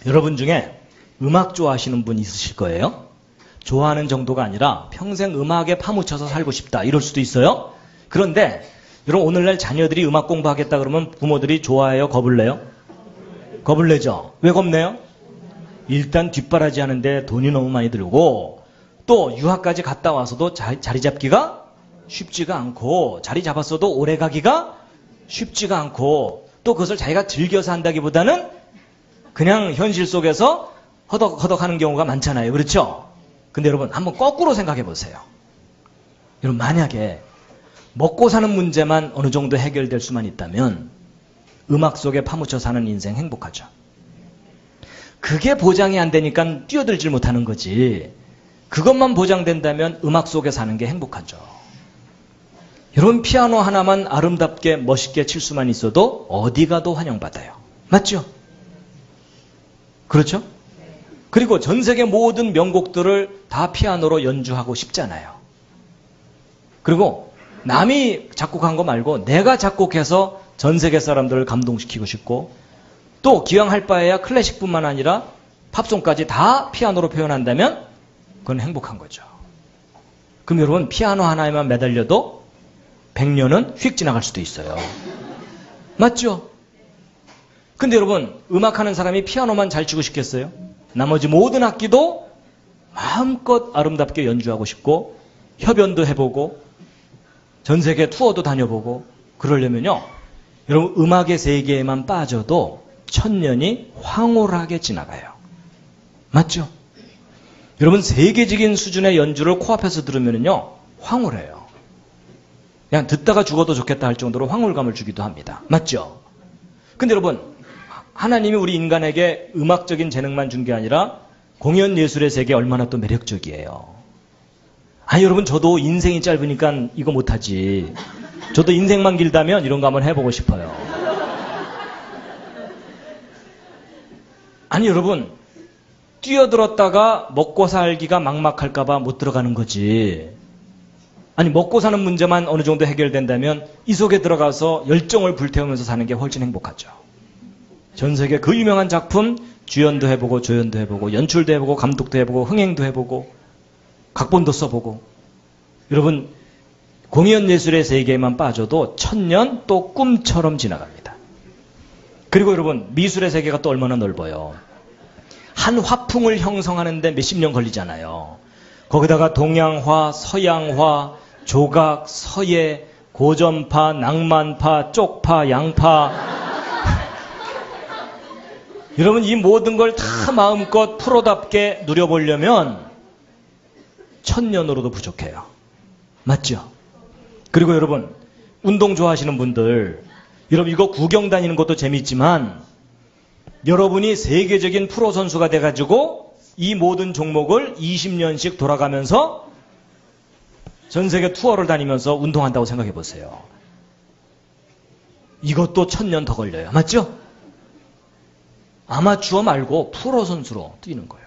여러분 중에 음악 좋아하시는 분 있으실 거예요. 좋아하는 정도가 아니라 평생 음악에 파묻혀서 살고 싶다 이럴 수도 있어요. 그런데 여러분, 오늘날 자녀들이 음악 공부하겠다 그러면 부모들이 좋아해요? 겁을 내요? 겁을 내죠. 왜 겁내요? 일단 뒷바라지 하는데 돈이 너무 많이 들고 또 유학까지 갔다 와서도 자리 잡기가 쉽지가 않고 자리 잡았어도 오래 가기가 쉽지가 않고 또 그것을 자기가 즐겨서 한다기보다는 그냥 현실 속에서 허덕허덕 하는 경우가 많잖아요. 그렇죠? 근데 여러분, 한번 거꾸로 생각해 보세요. 여러분, 만약에 먹고 사는 문제만 어느 정도 해결될 수만 있다면 음악 속에 파묻혀 사는 인생 행복하죠. 그게 보장이 안 되니까 뛰어들질 못하는 거지. 그것만 보장된다면 음악 속에 사는 게 행복하죠. 여러분, 피아노 하나만 아름답게 멋있게 칠 수만 있어도 어디 가도 환영받아요. 맞죠? 그렇죠? 그리고 전 세계 모든 명곡들을 다 피아노로 연주하고 싶잖아요. 그리고 남이 작곡한 거 말고 내가 작곡해서 전 세계 사람들을 감동시키고 싶고, 또 기왕 할 바에야 클래식뿐만 아니라 팝송까지 다 피아노로 표현한다면 그건 행복한 거죠. 그럼 여러분, 피아노 하나에만 매달려도 100년은 휙 지나갈 수도 있어요. 맞죠? 근데 여러분, 음악하는 사람이 피아노만 잘 치고 싶겠어요? 나머지 모든 악기도 마음껏 아름답게 연주하고 싶고, 협연도 해보고, 전 세계 투어도 다녀보고, 그러려면요, 여러분, 음악의 세계에만 빠져도 1000년이 황홀하게 지나가요. 맞죠? 여러분, 세계적인 수준의 연주를 코앞에서 들으면요, 황홀해요. 그냥 듣다가 죽어도 좋겠다 할 정도로 황홀감을 주기도 합니다. 맞죠? 근데 여러분, 하나님이 우리 인간에게 음악적인 재능만 준 게 아니라 공연 예술의 세계 얼마나 또 매력적이에요. 아니, 여러분, 저도 인생이 짧으니까 이거 못하지. 저도 인생만 길다면 이런 거 한번 해보고 싶어요. 아니, 여러분, 뛰어들었다가 먹고 살기가 막막할까봐 못 들어가는 거지. 아니, 먹고 사는 문제만 어느 정도 해결된다면 이 속에 들어가서 열정을 불태우면서 사는 게 훨씬 행복하죠. 전 세계 그 유명한 작품 주연도 해보고 조연도 해보고 연출도 해보고 감독도 해보고 흥행도 해보고 각본도 써보고, 여러분, 공연 예술의 세계에만 빠져도 1000년 또 꿈처럼 지나갑니다. 그리고 여러분, 미술의 세계가 또 얼마나 넓어요. 한 화풍을 형성하는데 몇십 년 걸리잖아요. 거기다가 동양화, 서양화, 조각, 서예, 고전파, 낭만파, 쪽파, 양파. 여러분, 이 모든 걸 다 마음껏 프로답게 누려보려면 1000년으로도 부족해요. 맞죠? 그리고 여러분, 운동 좋아하시는 분들, 여러분, 이거 구경 다니는 것도 재밌지만 여러분이 세계적인 프로 선수가 돼가지고 이 모든 종목을 20년씩 돌아가면서 전 세계 투어를 다니면서 운동한다고 생각해 보세요. 이것도 1000년 더 걸려요. 맞죠? 아마추어 말고 프로 선수로 뛰는 거예요.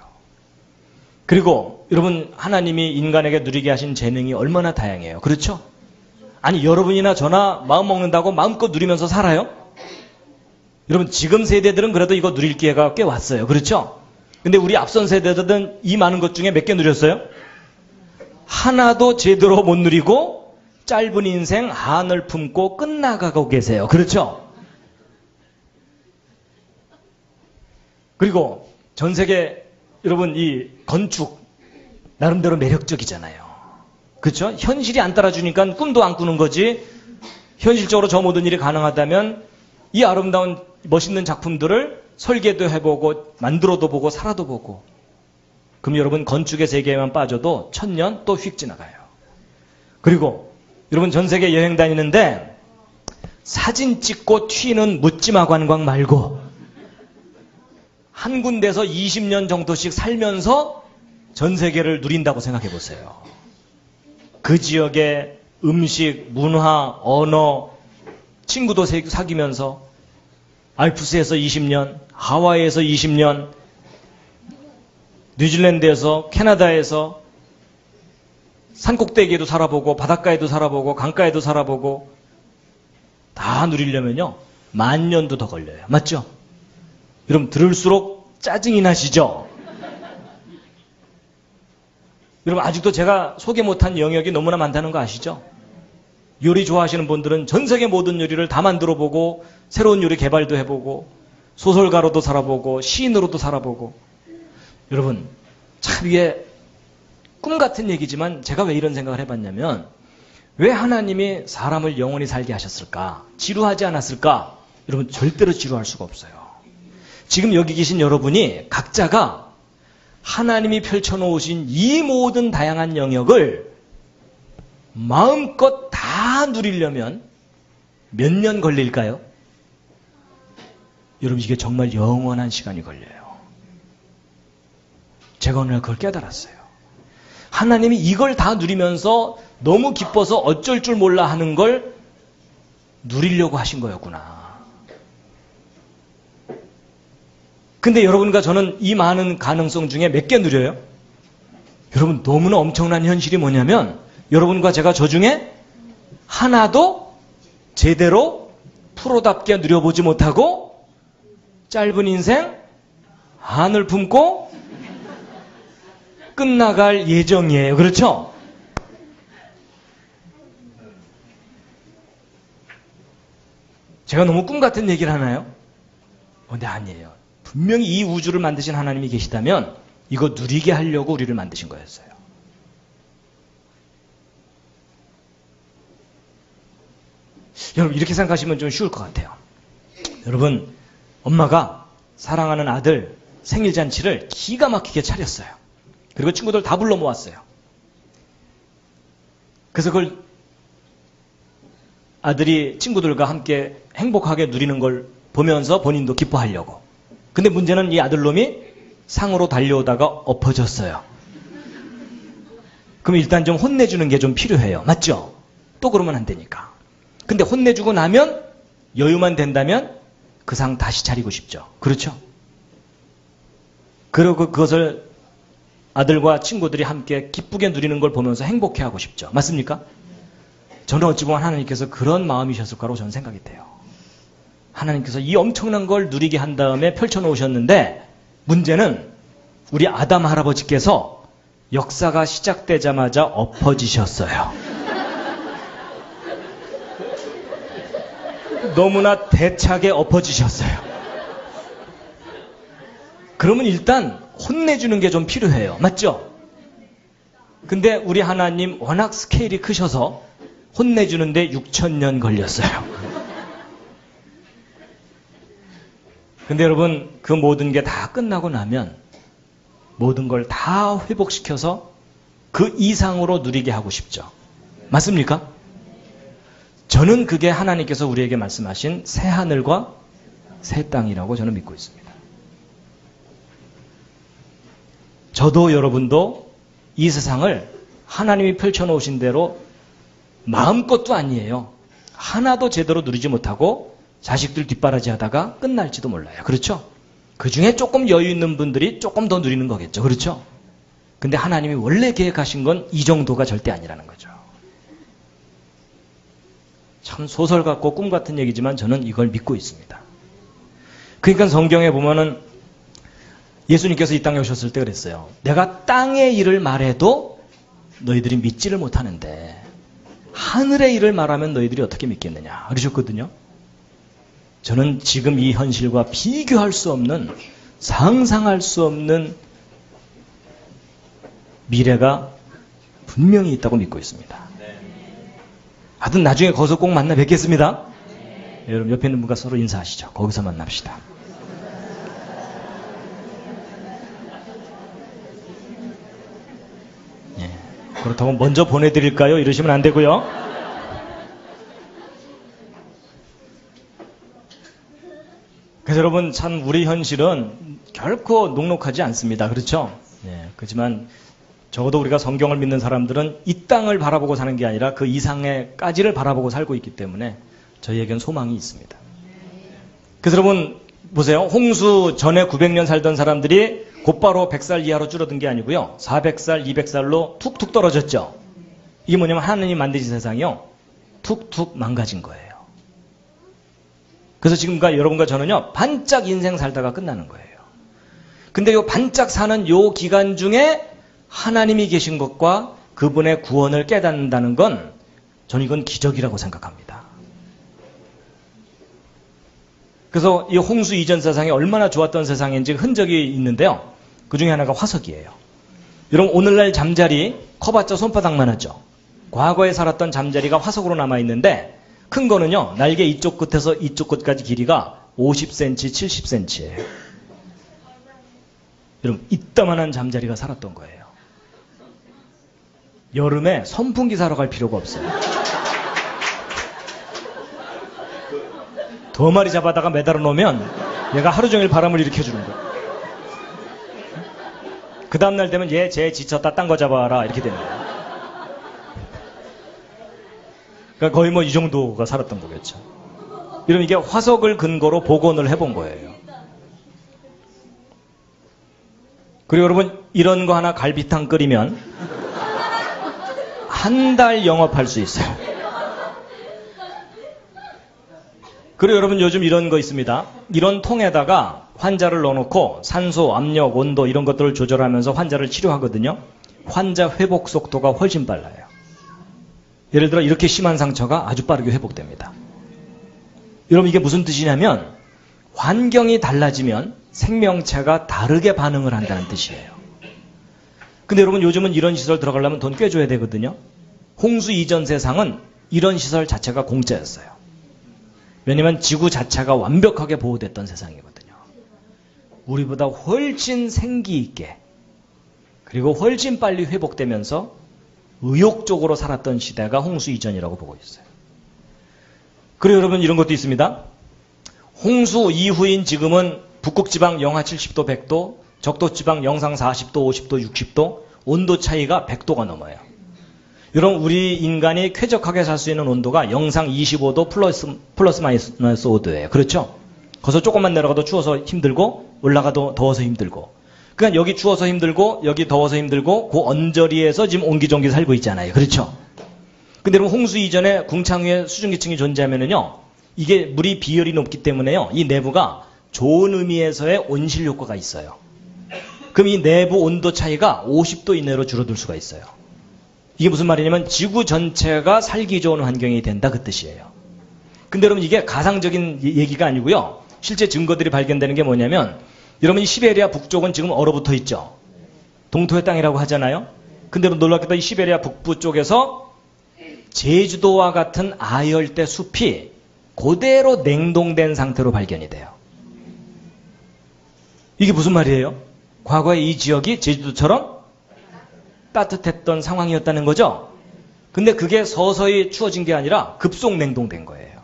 그리고 여러분, 하나님이 인간에게 누리게 하신 재능이 얼마나 다양해요. 그렇죠? 아니, 여러분이나 저나 마음 먹는다고 마음껏 누리면서 살아요? 여러분, 지금 세대들은 그래도 이거 누릴 기회가 꽤 왔어요. 그렇죠? 근데 우리 앞선 세대들은 이 많은 것 중에 몇 개 누렸어요? 하나도 제대로 못 누리고 짧은 인생 한을 품고 끝나가고 계세요. 그렇죠? 그리고 전 세계 여러분, 이 건축 나름대로 매력적이잖아요. 그렇죠? 현실이 안 따라주니까 꿈도 안 꾸는 거지. 현실적으로 저 모든 일이 가능하다면 이 아름다운 멋있는 작품들을 설계도 해보고 만들어도 보고 살아도 보고. 그럼 여러분, 건축의 세계에만 빠져도 1000년 또 휙 지나가요. 그리고 여러분, 전 세계 여행 다니는데 사진 찍고 튀는 묻지마 관광 말고 한 군데서 20년 정도씩 살면서 전 세계를 누린다고 생각해 보세요. 그 지역의 음식, 문화, 언어, 친구도 사귀면서 알프스에서 20년, 하와이에서 20년, 뉴질랜드에서, 캐나다에서 산꼭대기에도 살아보고 바닷가에도 살아보고 강가에도 살아보고 다 누리려면요 10,000년도 더 걸려요. 맞죠? 여러분, 들을수록 짜증이 나시죠? 여러분, 아직도 제가 소개 못한 영역이 너무나 많다는 거 아시죠? 요리 좋아하시는 분들은 전 세계 모든 요리를 다 만들어보고 새로운 요리 개발도 해보고 소설가로도 살아보고 시인으로도 살아보고. 여러분, 참 이게 꿈 같은 얘기지만 제가 왜 이런 생각을 해봤냐면, 왜 하나님이 사람을 영원히 살게 하셨을까? 지루하지 않았을까? 여러분, 절대로 지루할 수가 없어요. 지금 여기 계신 여러분이 각자가 하나님이 펼쳐놓으신 이 모든 다양한 영역을 마음껏 다 누리려면 몇 년 걸릴까요? 여러분, 이게 정말 영원한 시간이 걸려요. 제가 오늘 그걸 깨달았어요. 하나님이 이걸 다 누리면서 너무 기뻐서 어쩔 줄 몰라 하는 걸 누리려고 하신 거였구나. 근데 여러분과 저는 이 많은 가능성 중에 몇 개 누려요? 여러분, 너무나 엄청난 현실이 뭐냐면 여러분과 제가 저 중에 하나도 제대로 프로답게 누려보지 못하고 짧은 인생 한을 품고 끝나갈 예정이에요. 그렇죠? 제가 너무 꿈 같은 얘기를 하나요? 근데 아니에요. 분명히 이 우주를 만드신 하나님이 계시다면 이거 누리게 하려고 우리를 만드신 거였어요. 여러분, 이렇게 생각하시면 좀 쉬울 것 같아요. 여러분, 엄마가 사랑하는 아들 생일잔치를 기가 막히게 차렸어요. 그리고 친구들 다 불러 모았어요. 그래서 그걸 아들이 친구들과 함께 행복하게 누리는 걸 보면서 본인도 기뻐하려고. 근데 문제는 이 아들놈이 상으로 달려오다가 엎어졌어요. 그럼 일단 좀 혼내주는 게 좀 필요해요. 맞죠? 또 그러면 안 되니까. 근데 혼내주고 나면 여유만 된다면 그 상 다시 차리고 싶죠. 그렇죠? 그리고 그것을 아들과 친구들이 함께 기쁘게 누리는 걸 보면서 행복해하고 싶죠. 맞습니까? 저는 어찌 보면 하나님께서 그런 마음이셨을 거라고 저는 생각이 돼요. 하나님께서 이 엄청난 걸 누리게 한 다음에 펼쳐놓으셨는데 문제는 우리 아담 할아버지께서 역사가 시작되자마자 엎어지셨어요. 너무나 대차게 엎어지셨어요. 그러면 일단 혼내주는 게 좀 필요해요. 맞죠? 근데 우리 하나님 워낙 스케일이 크셔서 혼내주는데 6,000년 걸렸어요. 근데 여러분, 그 모든 게 다 끝나고 나면 모든 걸 다 회복시켜서 그 이상으로 누리게 하고 싶죠. 맞습니까? 저는 그게 하나님께서 우리에게 말씀하신 새 하늘과 새 땅이라고 저는 믿고 있습니다. 저도 여러분도 이 세상을 하나님이 펼쳐놓으신 대로 마음껏도 아니에요. 하나도 제대로 누리지 못하고 자식들 뒷바라지 하다가 끝날지도 몰라요. 그렇죠? 그 중에 조금 여유 있는 분들이 조금 더 누리는 거겠죠. 그렇죠? 근데 하나님이 원래 계획하신 건 이 정도가 절대 아니라는 거죠. 참 소설 같고 꿈 같은 얘기지만 저는 이걸 믿고 있습니다. 그러니까 성경에 보면은 예수님께서 이 땅에 오셨을 때 그랬어요. 내가 땅의 일을 말해도 너희들이 믿지를 못하는데 하늘의 일을 말하면 너희들이 어떻게 믿겠느냐 그러셨거든요. 저는 지금 이 현실과 비교할 수 없는, 상상할 수 없는 미래가 분명히 있다고 믿고 있습니다. 하여튼 나중에 거기서 꼭 만나 뵙겠습니다. 여러분 옆에 있는 분과 서로 인사하시죠. 거기서 만납시다. 예, 그렇다고 먼저 보내드릴까요? 이러시면 안 되고요. 그래서 여러분 참 우리 현실은 결코 녹록하지 않습니다. 그렇죠? 예, 그렇지만 적어도 우리가 성경을 믿는 사람들은 이 땅을 바라보고 사는 게 아니라 그 이상의까지를 바라보고 살고 있기 때문에 저희에겐 소망이 있습니다. 그래서 여러분 보세요. 홍수 전에 900년 살던 사람들이 곧바로 100살 이하로 줄어든 게 아니고요. 400살, 200살로 툭툭 떨어졌죠. 이게 뭐냐면 하나님이 만드신 세상이요. 툭툭 망가진 거예요. 그래서 지금과 여러분과 저는요. 반짝 인생 살다가 끝나는 거예요. 근데 요 반짝 사는 요 기간 중에 하나님이 계신 것과 그분의 구원을 깨닫는다는 건 저는 이건 기적이라고 생각합니다. 그래서 이 홍수 이전 세상이 얼마나 좋았던 세상인지 흔적이 있는데요. 그 중에 하나가 화석이에요. 여러분 오늘날 잠자리 커봤자 손바닥만 하죠. 과거에 살았던 잠자리가 화석으로 남아있는데 큰 거는요. 날개 이쪽 끝에서 이쪽 끝까지 길이가 50cm, 70cm예요. 여러분 이따만한 잠자리가 살았던 거예요. 여름에 선풍기 사러 갈 필요가 없어요. 두 마리 잡아다가 매달아 놓으면 얘가 하루 종일 바람을 일으켜주는 거예요. 그 다음날 되면 얘 쟤 지쳤다 딴 거 잡아라 이렇게 되는 거예요. 그러니까 거의 뭐 이 정도가 살았던 거겠죠. 이러면 이게 화석을 근거로 복원을 해본 거예요. 그리고 여러분 이런 거 하나 갈비탕 끓이면 한 달 영업할 수 있어요. 그리고 여러분 요즘 이런 거 있습니다. 이런 통에다가 환자를 넣어놓고 산소, 압력, 온도 이런 것들을 조절하면서 환자를 치료하거든요. 환자 회복 속도가 훨씬 빨라요. 예를 들어 이렇게 심한 상처가 아주 빠르게 회복됩니다. 여러분 이게 무슨 뜻이냐면 환경이 달라지면 생명체가 다르게 반응을 한다는 뜻이에요. 근데 여러분 요즘은 이런 시설 들어가려면 돈 꽤 줘야 되거든요. 홍수 이전 세상은 이런 시설 자체가 공짜였어요. 왜냐면 지구 자체가 완벽하게 보호됐던 세상이거든요. 우리보다 훨씬 생기 있게 그리고 훨씬 빨리 회복되면서 의욕적으로 살았던 시대가 홍수 이전이라고 보고 있어요. 그리고 여러분 이런 것도 있습니다. 홍수 이후인 지금은 북극지방 영하 70도, 100도, 적도지방 영상 40도, 50도, 60도 온도 차이가 100도가 넘어요. 여러분 우리 인간이 쾌적하게 살 수 있는 온도가 영상 25도 플러스 마이너스 5도예요. 그렇죠? 거기서 조금만 내려가도 추워서 힘들고 올라가도 더워서 힘들고 그러니까 여기 추워서 힘들고 여기 더워서 힘들고 그 언저리에서 지금 옹기종기 살고 있잖아요. 그렇죠? 근데 여러분 홍수 이전에 궁창 위에 수증기층이 존재하면은요 이게 물이 비열이 높기 때문에요 이 내부가 좋은 의미에서의 온실 효과가 있어요. 그럼 이 내부 온도 차이가 50도 이내로 줄어들 수가 있어요. 이게 무슨 말이냐면 지구 전체가 살기 좋은 환경이 된다 그 뜻이에요. 근데 여러분 이게 가상적인 얘기가 아니고요. 실제 증거들이 발견되는 게 뭐냐면 여러분 이 시베리아 북쪽은 지금 얼어붙어 있죠. 동토의 땅이라고 하잖아요. 근데 놀랍게도 이 시베리아 북부 쪽에서 제주도와 같은 아열대 숲이 그대로 냉동된 상태로 발견이 돼요. 이게 무슨 말이에요? 과거에 이 지역이 제주도처럼 따뜻했던 상황이었다는 거죠. 근데 그게 서서히 추워진 게 아니라 급속 냉동된 거예요.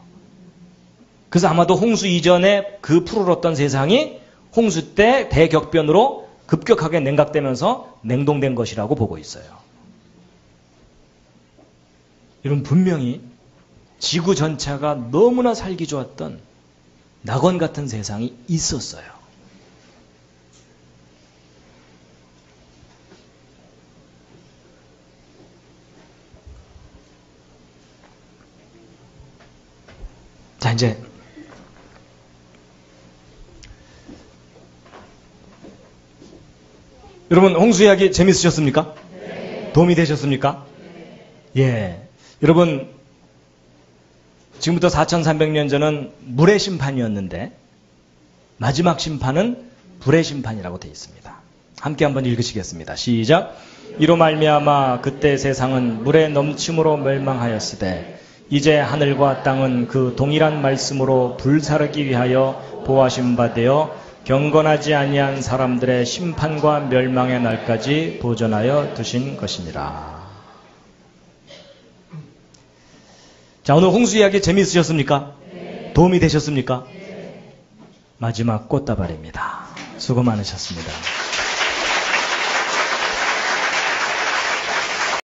그래서 아마도 홍수 이전에 그 푸르렀던 세상이 홍수 때 대격변으로 급격하게 냉각되면서 냉동된 것이라고 보고 있어요. 여러분 분명히 지구 전체가 너무나 살기 좋았던 낙원 같은 세상이 있었어요. 자, 이제 여러분 홍수 이야기 재밌으셨습니까? 네. 도움이 되셨습니까? 네. 예. 여러분 지금부터 4300년 전은 물의 심판이었는데 마지막 심판은 불의 심판이라고 되어 있습니다. 함께 한번 읽으시겠습니다. 시작. 이로 말미암아 그때 세상은 물의 넘침으로 멸망하였으되 이제 하늘과 땅은 그 동일한 말씀으로 불사르기 위하여 보하신 바 되어 경건하지 아니한 사람들의 심판과 멸망의 날까지 보존하여 두신 것이니라. 자, 오늘 홍수 이야기 재미있으셨습니까? 네. 도움이 되셨습니까? 네. 마지막 꽃다발입니다. 수고 많으셨습니다.